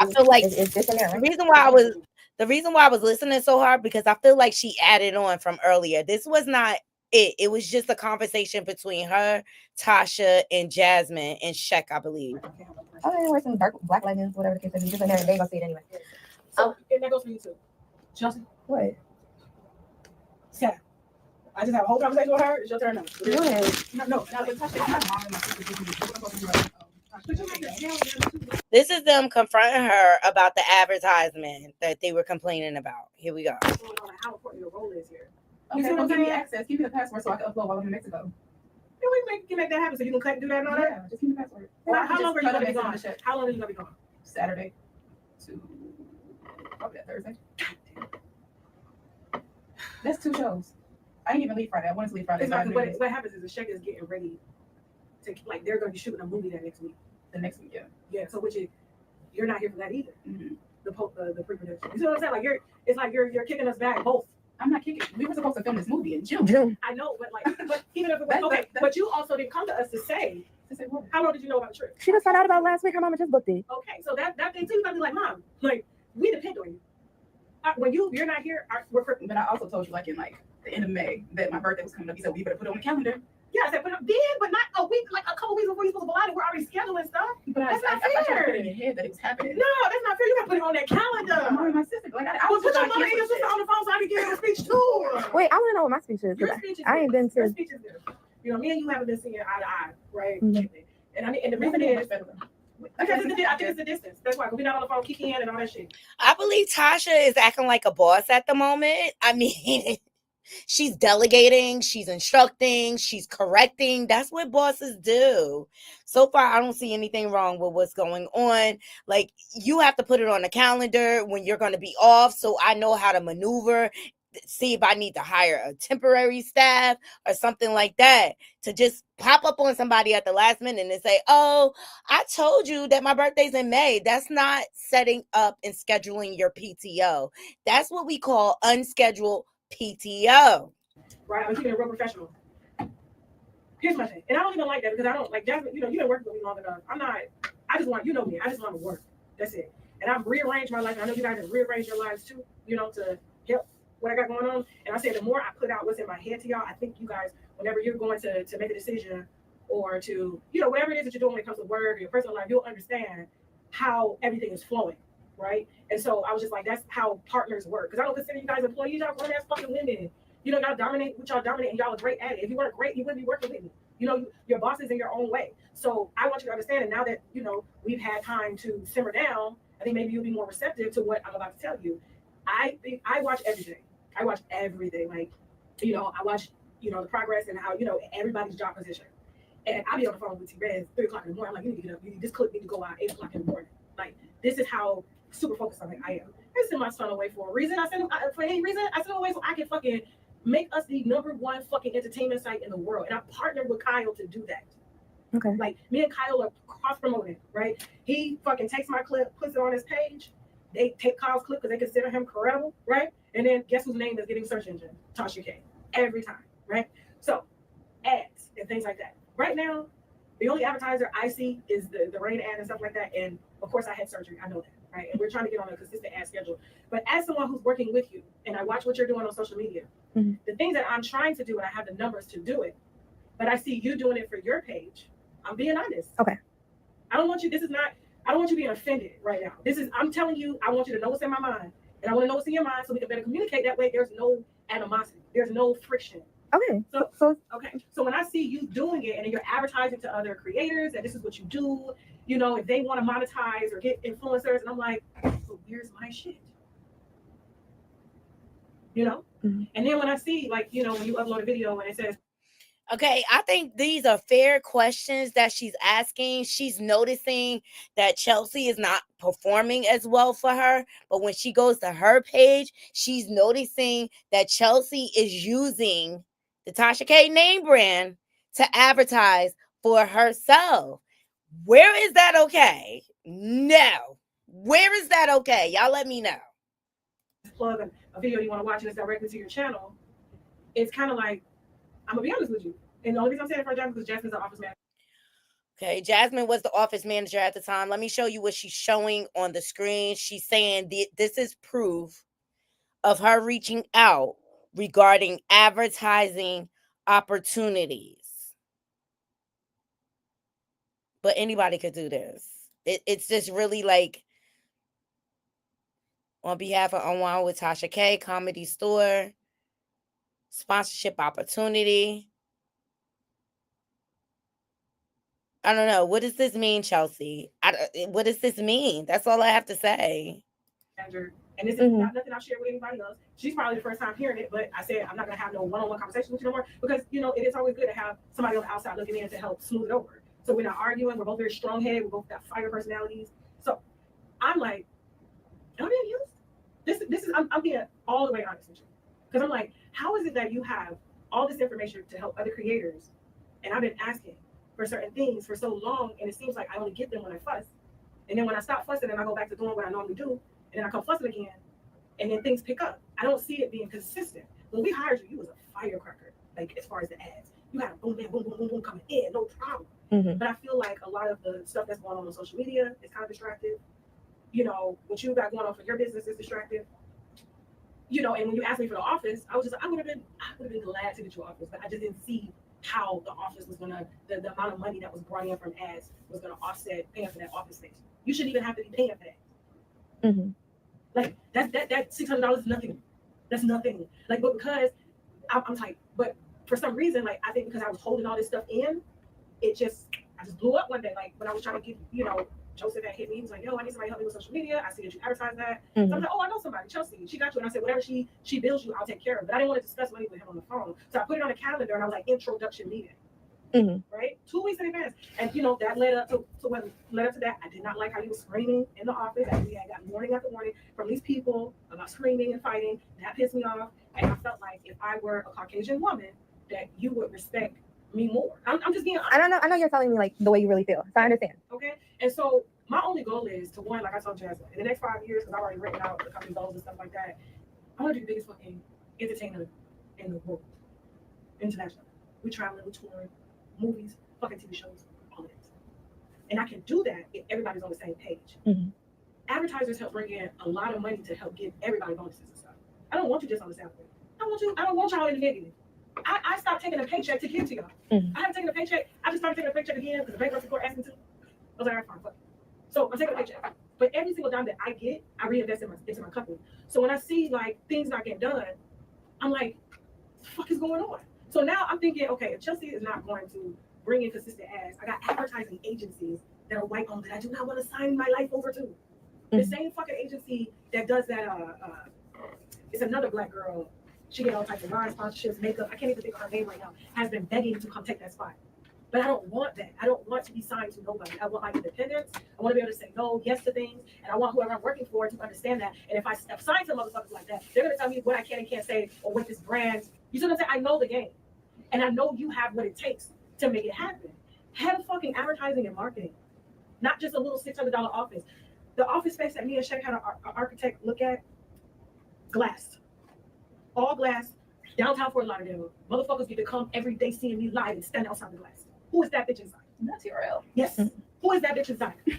feel like the reason why I was listening so hard because I feel like she added on from earlier. This was not it. It was just a conversation between her, Tasha, and Jasmine and Shaq, I believe. I'm gonna wear some dark black leggings, whatever the case may be. Just in there, and they gonna see it anyway. So, and that goes for you too. Chelsea? What? Sam. I just have a whole conversation with her. It's your turn now. No. This is them confronting her about the advertisement that they were complaining about. Here we go. How important your role is here. Okay, well, give me access. Give me the password so I can upload while I'm in Mexico. Yeah, we can make that happen. So you can do that and all that? Yeah, just give me the password. Well, how long are you going to be gone? How long are you going to be gone? Saturday to probably that Thursday. That's 2 shows. I didn't even leave Friday. I wanted to leave Friday. What happens is the check is getting ready to, they're going to be shooting a movie that next week. The next week, yeah. Yeah, so you're not here for that either. Mm-hmm. the pre-production. You see what I'm saying? Like it's like you're kicking us back both. I'm not kicking. We were supposed to film this movie in June. I know, but even if it was okay, but you also didn't come to us to say what? How long did you know about the trip? She just found out about last week. Her mama just booked it. Okay, so that thing too, you gotta be like, Mom, like we depend on you. When you're not here, we're. But I also told you in the end of May that my birthday was coming up. You said we better put it on the calendar. Yeah, I said put it up then, but not a week, like a couple weeks before you're supposed to go out and we're already scheduling stuff. But that's not fair. I put it in your head that it was happening. No, that's not fair. You gotta put it on that calendar. I'm already my sister. Like I was put your mother and your sister on the phone so I can give her a speech too. Wait, I want to know what my speech is. Your speech is I ain't been to. Your speech is good. You know, me and you haven't been seeing eye to eye, right? Mm-hmm. And the reason is, I think it's the distance. That's why, because we're not on the phone kicking in and all that shit. I believe Tasha is acting like a boss at the moment. I mean, she's delegating, she's instructing, she's correcting. That's what bosses do. So far, I don't see anything wrong with what's going on. Like, you have to put it on the calendar when you're going to be off, so I know how to maneuver, see if I need to hire a temporary staff or something like that, to just pop up on somebody at the last minute and say, oh, I told you that my birthday's in May. That's not setting up and scheduling your PTO. That's what we call unscheduled PTO. Right, I'm keeping it real professional. Here's my thing, and I don't even like that because I don't like Jasmine. You know, you've been working with me long enough. I just want, you know me, I just want to work. That's it. And I've rearranged my life. I know you guys have rearranged your lives too, you know, to help what I got going on. And I said, the more I put out what's in my head to y'all, I think you guys, whenever you're going to make a decision or to, you know, whatever it is that you're doing when it comes to work or your personal life, you'll understand how everything is flowing, right? And so I was just like, that's how partners work. Because I don't consider you guys employees, y'all grown-ass fucking women. You know, y'all dominate what y'all dominate, and y'all are great at it. If you weren't great, you wouldn't be working with me. You know, your boss is in your own way. So I want you to understand, and now that, you know, we've had time to simmer down, I think maybe you'll be more receptive to what I'm about to tell you. I watch everything. I watch everything. Like, you know, I watch, you know, the progress and how, you know, everybody's job position. And I'll be on the phone with T-Rez 3 o'clock in the morning. I'm like, you need to get up. This clip need to go out 8 o'clock in the morning. Like, this is how super focused I am. I send my son away for a reason. I send him for any reason. I send him away so I can fucking make us the #1 fucking entertainment site in the world. And I partnered with Kyle to do that. Okay. Like, me and Kyle are cross-promoting, right? He fucking takes my clip, puts it on his page. They take Kyle's clip because they consider him credible, right? And then guess whose name is getting search engine? Tasha K. Every time, right? So, ads and things like that. Right now, the only advertiser I see is the rain ad and stuff like that. And of course, I had surgery. I know that, right? And we're trying to get on a consistent ad schedule. But as someone who's working with you, and I watch what you're doing on social media, the things that I'm trying to do, and I have the numbers to do it, but I see you doing it for your page. I'm being honest. Okay. I don't want you being offended right now. I'm telling you, I want you to know what's in my mind. And I want to know what's in your mind so we can better communicate that way. There's no animosity. There's no friction. Okay. So when I see you doing it and you're advertising to other creators that this is what you do, you know, if they want to monetize or get influencers, and I'm like, so where's my shit? You know? Mm-hmm. And then when I see, like, you know, when you upload a video and it says, okay, I think these are fair questions that she's asking. She's noticing that Chelsea is not performing as well for her. But when she goes to her page, she's noticing that Chelsea is using the Tasha K name brand to advertise for herself. Where is that okay? No. Where is that okay? Y'all let me know. Plug a video you want to watch and it's directly to your channel. It's kind of like, I'm gonna be honest with you. And the only reason I'm saying it for Jasmine is because Jasmine's the office manager. Okay, Jasmine was the office manager at the time. Let me show you what she's showing on the screen. She's saying this is proof of her reaching out regarding advertising opportunities. But anybody could do this. It's just really like, on behalf of Unwind with Tasha K, Comedy Store, sponsorship opportunity. I don't know. What does this mean, Chelsea? What does this mean? That's all I have to say. And this is not nothing I'll share with anybody else. She's probably the first time hearing it, but I said I'm not going to have no one-on-one conversation with you no more because, you know, it is always good to have somebody on the outside looking in to help smooth it over. So we're not arguing. We're both very strong-headed. We both got fire personalities. So I'm like, am I being used? This is I'm being all the way honest with you. Because I'm like, how is it that you have all this information to help other creators, and I've been asking for certain things for so long, and it seems like I only get them when I fuss. And then when I stop fussing and I go back to doing what I normally do, and then I come fussing again, and then things pick up. I don't see it being consistent. When we hired you, you was a firecracker. Like as far as the ads, you had a boom, bam, boom, boom, boom, boom coming in, no problem. But I feel like a lot of the stuff that's going on social media is kind of distractive. You know, what you got going on for your business is distractive. You know, and when you asked me for the office, I was just, I would have been glad to get your office, but I just didn't see how the office was gonna, the amount of money that was brought in from ads was gonna offset paying for that office space. You shouldn't even have to be paying for that. Like that $600 is nothing. That's nothing. Like, but because I'm tight, but for some reason, like I think because I was holding all this stuff in, I just blew up one day. Like when I was trying to get, you know, Joseph had hit me. He was like, yo, I need somebody to help me with social media. I see that you advertise that. So I'm like, oh, I know somebody, Chelsea. She got you. And I said, whatever she bills you, I'll take care of it. But I didn't want to discuss money with him on the phone. So I put it on the calendar and I was like, introduction meeting. Right? 2 weeks in advance. And, you know, that led up to that. I did not like how he was screaming in the office. I got warning after warning from these people about screaming and fighting. That pissed me off. And I felt like if I were a Caucasian woman, that you would respect me more. I'm just being honest. I know you're telling me like the way you really feel. So I understand. Okay. And so my only goal is to, one, like I told Jasmine, in the next 5 years, because I've already written out the company goals and stuff like that, I want to be the biggest fucking entertainer in the world. International. We're traveling, we're touring, movies, fucking TV shows, all of this. And I can do that if everybody's on the same page. Advertisers help bring in a lot of money to help give everybody bonuses and stuff. I don't want you just on the salary. I don't want y'all in the negative. I stopped taking a paycheck to give to y'all. I haven't taken a paycheck. I just started taking a paycheck again because the bankruptcy court asked me to. I was like, all right, fine, fuck. So I'm taking a paycheck. But every single dime that I get, I reinvest into my company. So when I see like things not getting done, I'm like, what the fuck is going on? So now I'm thinking, okay, if Chelsea is not going to bring in consistent ads, I got advertising agencies that are white owned that I do not want to sign my life over to. The same fucking agency that does that, it's another black girl. She get all types of line sponsorships, makeup. I can't even think of her name right now. Has been begging to come take that spot. But I don't want that. I don't want to be signed to nobody. I want my independence. I want to be able to say no, yes to things. And I want whoever I'm working for to understand that. And if I sign to motherfuckers like that, they're going to tell me what I can and can't say or what this brand. You see what I'm saying? I know the game. And I know you have what it takes to make it happen. Head of fucking advertising and marketing. Not just a little $600 office. The office space that me and Shaq had our architect look at, glass. All glass, downtown Fort Lauderdale. Motherfuckers get to come every day seeing me live and stand outside the glass. Who is that bitch inside? That's real. Yes. Who is that bitch inside? You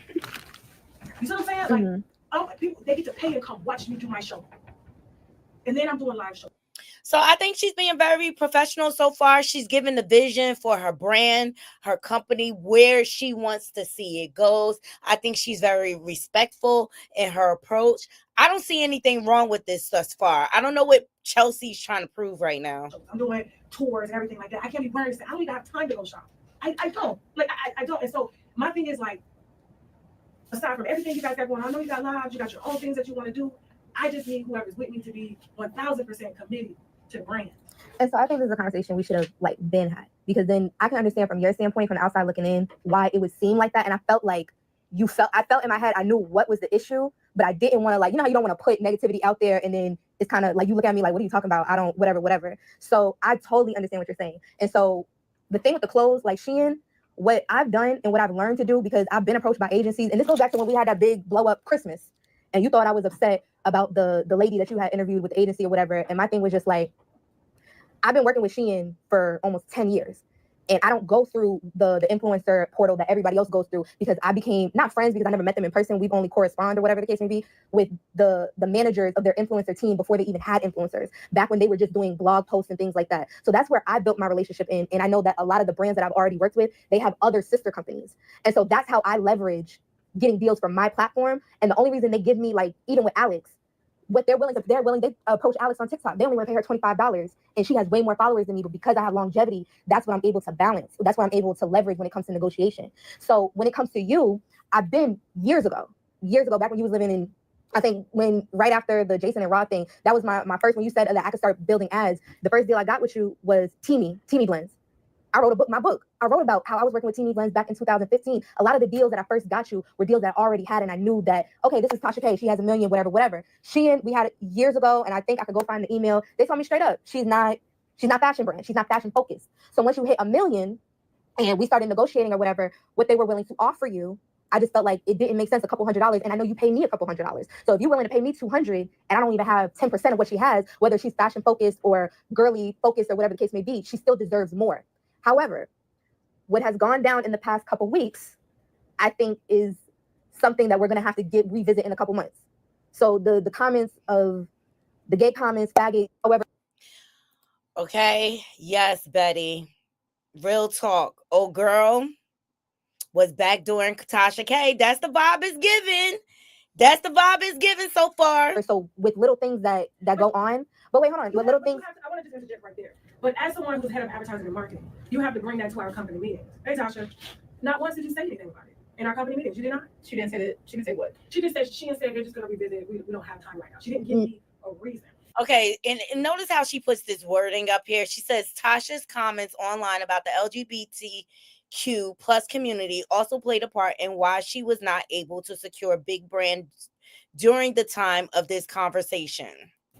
see what I'm saying? Like, people, they get to pay and come watch me do my show. And then I'm doing live shows. So I think she's being very professional so far. She's given the vision for her brand, her company, where she wants to see it goes. I think she's very respectful in her approach. I don't see anything wrong with this thus far. I don't know what Chelsea's trying to prove right now. I'm doing tours and everything like that. I can't be wearing this. I don't even have time to go shop. I don't. Like, I don't. And so my thing is like, aside from everything you guys got going on, I know you got lives, you got your own things that you want to do. I just need whoever's with me to be 1000% committed to brand. And so I think this is a conversation we should have like been had, because then I can understand from your standpoint, from the outside looking in, why it would seem like that. And I felt like I felt in my head, I knew what was the issue, but I didn't want to, like, you know how you don't want to put negativity out there and then it's kind of like you look at me like, what are you talking about? I don't, whatever. So I totally understand what you're saying. And so the thing with the clothes, like Shein, what I've done and what I've learned to do, because I've been approached by agencies, and this goes back to when we had that big blow up Christmas and you thought I was upset about the lady that you had interviewed with the agency or whatever. And my thing was just like, I've been working with Shein for almost 10 years. And I don't go through the influencer portal that everybody else goes through, because I became not friends because I never met them in person. We've only corresponded or whatever the case may be with the managers of their influencer team before they even had influencers, back when they were just doing blog posts and things like that. So that's where I built my relationship in. And I know that a lot of the brands that I've already worked with, they have other sister companies. And so that's how I leverage getting deals from my platform. And the only reason they give me, like, even with Alex, what they're willing, they approach Alex on TikTok. They only want to pay her $25 and she has way more followers than me, but because I have longevity, that's what I'm able to balance. That's what I'm able to leverage when it comes to negotiation. So when it comes to you, I've been years ago, back when you was living in, I think when, right after the Jason and Rod thing, that was my first, when you said that I could start building ads, the first deal I got with you was Teamy Blends. I wrote my book. I wrote about how I was working with Teamy Blends back in 2015. A lot of the deals that I first got you were deals that I already had, and I knew that, okay, this is Tasha K. She has 1 million, whatever. Shein, we had it years ago, and I think I could go find the email. They told me straight up, she's not fashion brand. She's not fashion focused. So once you hit 1 million and we started negotiating or whatever, what they were willing to offer you I just felt like it didn't make sense, a couple $100, and I know you pay me a couple $100. So if you're willing to pay me $200 and I don't even have 10% of what she has, whether she's fashion focused or girly focused or whatever the case may be, she still deserves more. However, what has gone down in the past couple weeks, I think is something that we're gonna have to revisit in a couple months. So the comments of the gay comments, faggot, however. Okay, yes, Betty. Real talk. Oh, girl was backdooring Tasha K. That's the vibe it's giving. That's the vibe it's giving so far. So with little things that go on, but wait, hold on. With little things. I want to just interject right there. But as someone who's head of advertising and marketing, you have to bring that to our company meetings. Hey, Tasha, not once did you say anything about it in our company meetings. You did not. She didn't say that. She didn't say what? She just said they're just going to revisit. We don't have time right now. She didn't give me a reason. Okay, and notice how she puts this wording up here. She says Tasha's comments online about the LGBTQ plus community also played a part in why she was not able to secure big brands during the time of this conversation.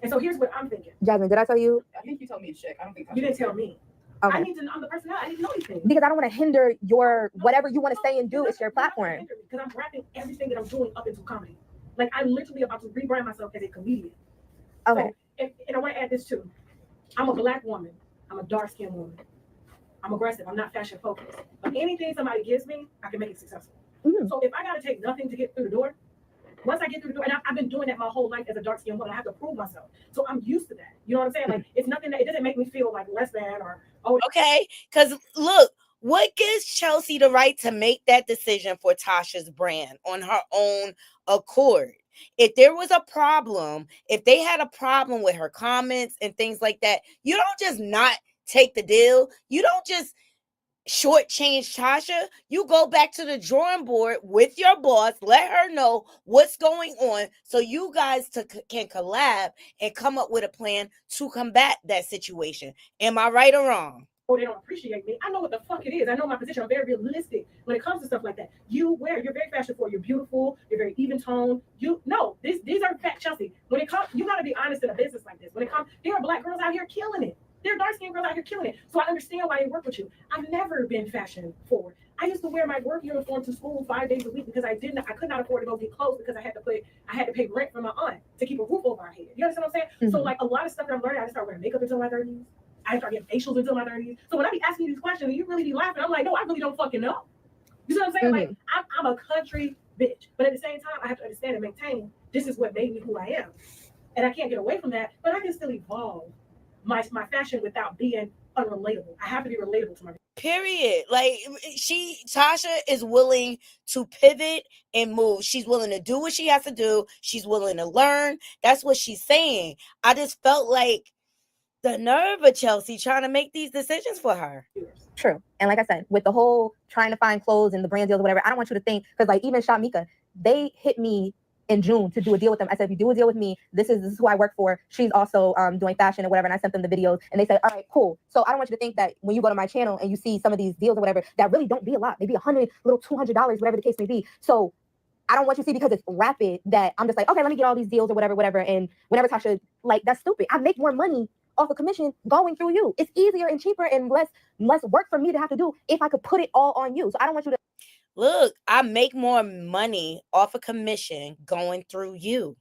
And so here's what I'm thinking. Jasmine, did I tell you? I think you told me to check. I don't think you didn't tell me. Okay. I need to know. I'm the personnel. I need to know these things. Because I don't want to hinder your whatever you want to say and do. It's your platform. Because I'm wrapping everything that I'm doing up into comedy. Like I'm literally about to rebrand myself as a comedian. Okay. So, and I want to add this too. I'm a Black woman. I'm a dark-skinned woman. I'm aggressive. I'm not fashion focused. But anything somebody gives me, I can make it successful. Mm-hmm. So if I got to take nothing to get through the door, once I get through the door, and I've been doing that my whole life as a dark-skinned woman, I have to prove myself. So I'm used to that. You know what I'm saying? Like it's nothing that it doesn't make me feel like less than or okay. Because look, what gives Chelsea the right to make that decision for Tasha's brand on her own accord? If there was a problem, if they had a problem with her comments and things like that, you don't just not take the deal. You don't just shortchange Tasha. You go back to the drawing board with your boss, let her know what's going on so you guys can collab and come up with a plan to combat that situation. Am I right or wrong? Oh, they don't appreciate me. I know what the fuck it is. I know my position. I'm very realistic when it comes to stuff like that. You're very fashion forward. You're beautiful. You're very even toned. These are fat Chelsea. When it comes, you got to be honest in a business like this. When it comes, there are Black girls out here killing it. There are dark-skinned girls out here killing it. So I understand why they work with you. I've never been fashion forward. I used to wear my work uniform to school 5 days a week because I could not afford to go get clothes because I had to pay rent for my aunt to keep a roof over our head. You understand what I'm saying? Mm-hmm. So like a lot of stuff that I'm learning, I started wearing makeup until my 30s. I started getting facials until my 30s. So when I be asking you these questions, and you really be laughing, I'm like, no, I really don't fucking know. You see what I'm saying? Mm-hmm. Like, I'm a country bitch. But at the same time, I have to understand and maintain this is what made me who I am. And I can't get away from that, but I can still evolve my fashion without being unrelatable. I have to be relatable to my period. Like Tasha is willing to pivot and move. She's willing to do what she has to do. She's willing to learn. That's what she's saying. I just felt like the nerve of Chelsea trying to make these decisions for her. True. And like I said, with the whole trying to find clothes and the brand deals or whatever, I don't want you to think, because like even Shamika, they hit me in June to do a deal with them. I said, if you do a deal with me, this is who I work for. She's also doing fashion or whatever. And I sent them the videos and they said, all right, cool. So I don't want you to think that when you go to my channel and you see some of these deals or whatever, that really don't be a lot. Maybe $100, little $200, whatever the case may be. So I don't want you to see because it's rapid that I'm just like, okay, let me get all these deals or whatever. And whenever Tasha, like, that's stupid. I make more money off a commission going through you. It's easier and cheaper and less work for me to have to do if I could put it all on you. So I don't want you to look, I make more money off a commission going through you.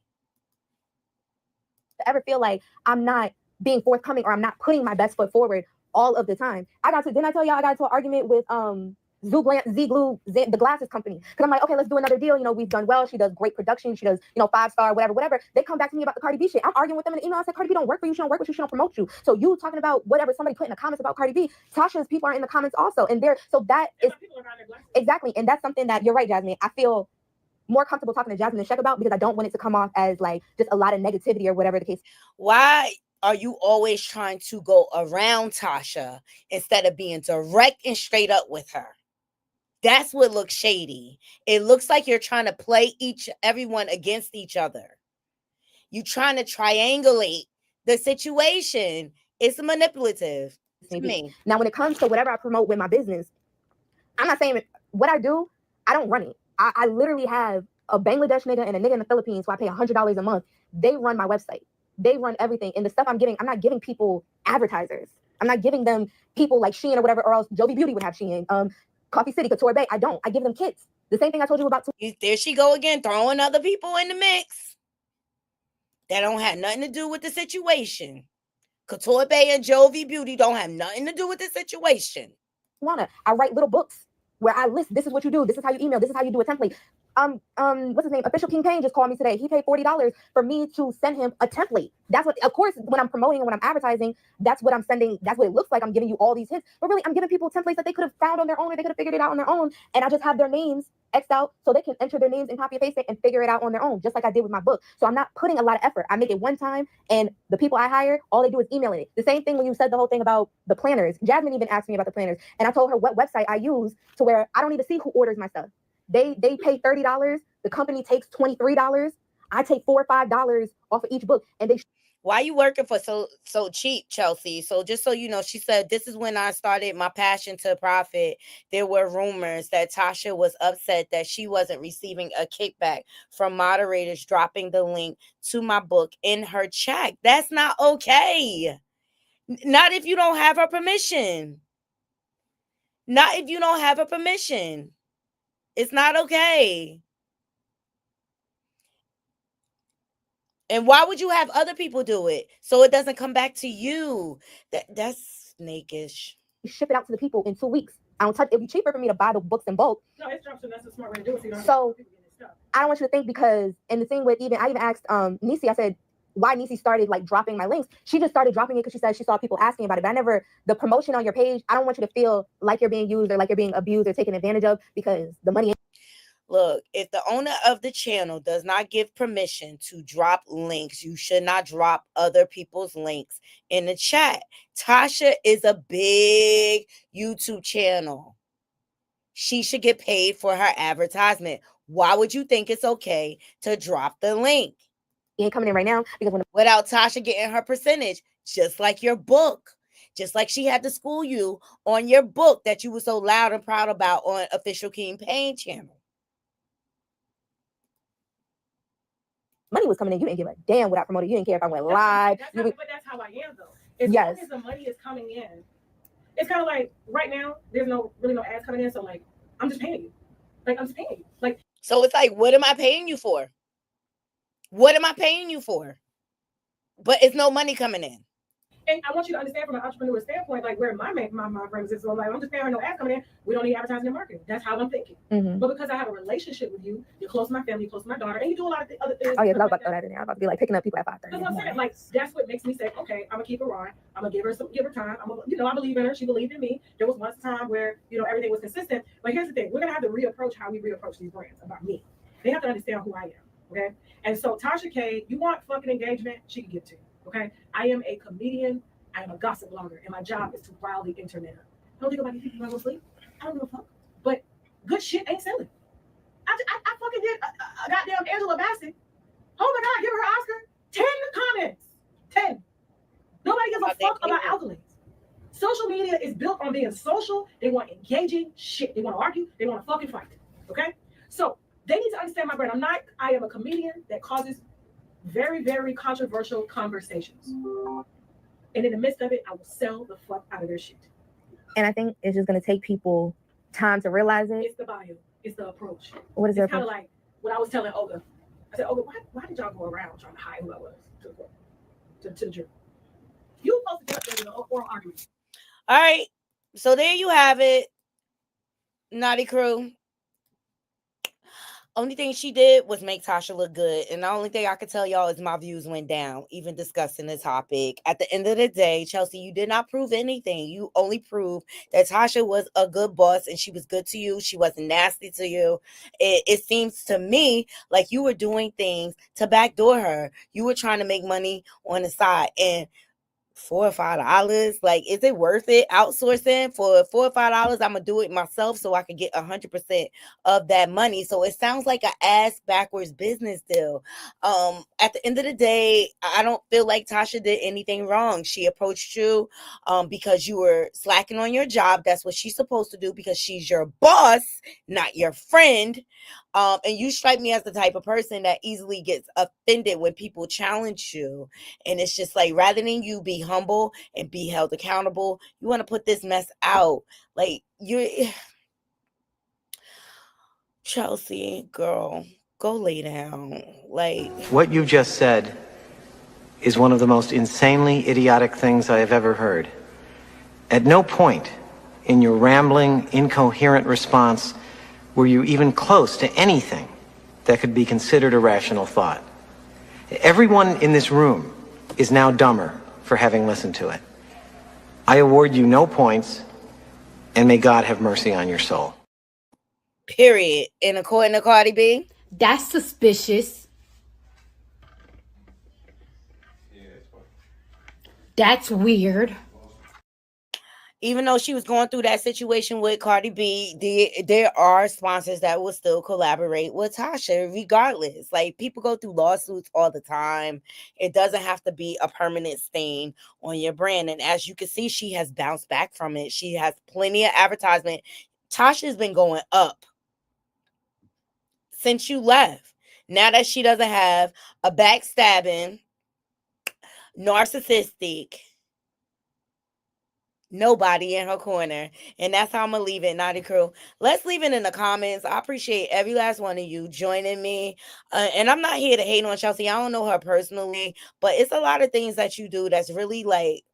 Ever feel like I'm not being forthcoming or I'm not putting my best foot forward all of the time. Didn't I tell y'all I got into an argument with the glasses company? Because I'm like, okay, let's do another deal. You know, we've done well. She does great production. She does, 5-star, whatever. They come back to me about the Cardi B shit. I'm arguing with them in the email. I said, Cardi B don't work for you. She don't work with you. She don't promote you. So you talking about whatever somebody put in the comments about Cardi B, Tasha's people are in the comments also. And so that is exactly. And that's something that you're right, Jasmine. I feel more comfortable talking to Jasmine and Sheck about because I don't want it to come off as like just a lot of negativity or whatever the case. Why are you always trying to go around Tasha instead of being direct and straight up with her? That's what looks shady. It looks like you're trying to play everyone against each other. You're trying to triangulate the situation. It's manipulative to me. Now, when it comes to whatever I promote with my business, I'm not saying what I do, I don't run it. I literally have a Bangladesh nigga and a nigga in the Philippines who I pay $100 a month. They run my website. They run everything. And the stuff I'm giving, I'm not giving people advertisers. I'm not giving them people like Shein or whatever, or else Jovi Beauty would have Shein. Coffee City, Couture Bay. I don't. I give them kids. The same thing I told you about. There she go again, throwing other people in the mix that don't have nothing to do with the situation. Couture Bay and Jovi Beauty don't have nothing to do with the situation. I write little books where I list, this is what you do, this is how you email, this is how you do a template. What's his name? Official King Payne just called me today. He paid $40 for me to send him a template. That's what, of course, when I'm promoting and when I'm advertising, that's what I'm sending. That's what it looks like. I'm giving you all these hits, but really, I'm giving people templates that they could have found on their own or they could have figured it out on their own. And I just have their names X'd out so they can enter their names and copy and paste it and figure it out on their own, just like I did with my book. So I'm not putting a lot of effort. I make it one time, and the people I hire, all they do is email it. The same thing when you said the whole thing about the planners. Jasmine even asked me about the planners, and I told her what website I use to where I don't need to see who orders my stuff. They pay $30. The company takes $23. I take $4 or $5 off of each book, and they. Why you working for so cheap, Chelsea? So just so you know, she said, this is when I started my passion to profit. There were rumors that Tasha was upset that she wasn't receiving a kickback from moderators dropping the link to my book in her chat. That's not okay. Not if you don't have her permission. Not if you don't have her permission. It's not okay. And why would you have other people do it so it doesn't come back to you? That's snakish. Ship it out to the people in 2 weeks. I don't touch. It'd be cheaper for me to buy the books in bulk. No, it's drops, and that's a smart way to do it. So I don't want you to think, because, and the thing with I even asked Nisi, I said, why Nisi started like dropping my links. She just started dropping it because she said she saw people asking about it. But the promotion on your page, I don't want you to feel like you're being used or like you're being abused or taken advantage of, because the money. Look, if the owner of the channel does not give permission to drop links, you should not drop other people's links in the chat. Tasha is a big YouTube channel. She should get paid for her advertisement. Why would you think it's okay to drop the link? Ain't coming in right now because without Tasha getting her percentage, just like your book. Just like she had to school you on your book that you were so loud and proud about on Official King Payne channel. Money was coming in. You didn't give a damn what I promoted. You didn't care if I went live. But that's how I am, though. As long as the money is coming in, it's kind of like right now, there's really no ads coming in. So, like, I'm just paying you. Like, I'm just paying you. Like, so it's like, what am I paying you for? What am I paying you for? But it's no money coming in. And I want you to understand from an entrepreneur standpoint, like where my brain is. So I'm like, I'm just paying her no ads coming in. We don't need advertising and marketing. That's how I'm thinking. Mm-hmm. But because I have a relationship with you, you're close to my family, you're close to my daughter, and you do a lot of other things. Oh yeah, because I was about to throw that in there. I'm about to be like picking up people at 5:30. That's what I'm saying. Like, that's what makes me say, okay, I'm gonna keep her on. I'm gonna give her time. I believe in her. She believed in me. There was once a time where everything was consistent. But here's the thing: we're gonna have to reapproach how we reapproach these brands about me. They have to understand who I am. Okay. And so Tasha K, you want fucking engagement? She can give it to you. Okay. I am a comedian. I am a gossip blogger, and my job is to rile the internet. I don't think about these people when I go to sleep. I don't give a fuck. But good shit ain't selling. I fucking did a goddamn Angela Bassett. Oh my God, give her an Oscar. 10 comments. 10. Nobody gives a fuck about accolades. Social media is built on being social. They want engaging shit. They want to argue. They want to fucking fight. Okay? So they need to understand my brand. I am a comedian that causes very, very controversial conversations. And in the midst of it, I will sell the fuck out of their shit. And I think it's just going to take people time to realize it. It's the bio. It's the approach. What is it? It's kind of like what I was telling Olga. I said, Olga, why did y'all go around trying to hide who I was to the jury? You were supposed to get up there in an oral argument. All right. So there you have it. Naughty Crew. Only thing she did was make Tasha look good. And the only thing I could tell y'all is my views went down, even discussing the topic. At the end of the day, Chelsea, you did not prove anything. You only proved that Tasha was a good boss and she was good to you. She wasn't nasty to you. It seems to me like you were doing things to backdoor her. You were trying to make money on the side. And $4 or $5, like, is it worth it outsourcing for $4 or $5? I'm gonna do it myself so I can get 100% of that money. So it sounds like an ass backwards business deal. At the end of the day, I don't feel like Tasha did anything wrong. She approached you because you were slacking on your job. That's what she's supposed to do because she's your boss, not your friend. And you strike me as the type of person that easily gets offended when people challenge you. And it's just like, rather than you be humble and be held accountable, you want to put this mess out. Like, Chelsea, girl, go lay down. Like, What you just said is one of the most insanely idiotic things I have ever heard. At no point in your rambling, incoherent response were you even close to anything that could be considered a rational thought. Everyone in this room is now dumber for having listened to it. I award you no points, and may God have mercy on your soul. period. And according to Cardi B, that's suspicious. That's weird. even though she was going through that situation with Cardi B, there are sponsors that will still collaborate with Tasha regardless. Like, people go through lawsuits all the time. It doesn't have to be a permanent stain on your brand. And as you can see, she has bounced back from it. She has plenty of advertisement. Tasha's been going up since you left. Now that she doesn't have a backstabbing, narcissistic nobody in her corner. And that's how I'm gonna leave it, Naughty Crew. Let's leave it in the comments. I appreciate every last one of you joining me. And I'm not here to hate on Chelsea. I don't know her personally, but it's a lot of things that you do that's really like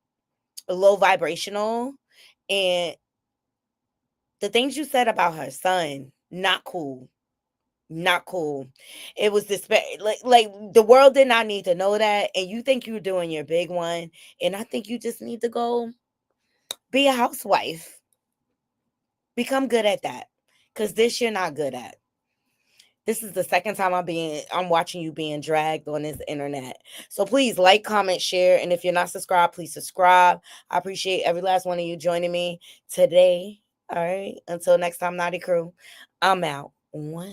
low vibrational. And the things you said about her son, not cool. Not cool. It was like the world did not need to know that. And you think you're doing your big one. And I think you just need to go be a housewife. Become good at that. Because this you're not good at. This is the second time I'm watching you being dragged on this internet. So please like, comment, share. And if you're not subscribed, please subscribe. I appreciate every last one of you joining me today. All right. Until next time, Naughty Crew. I'm out. 1.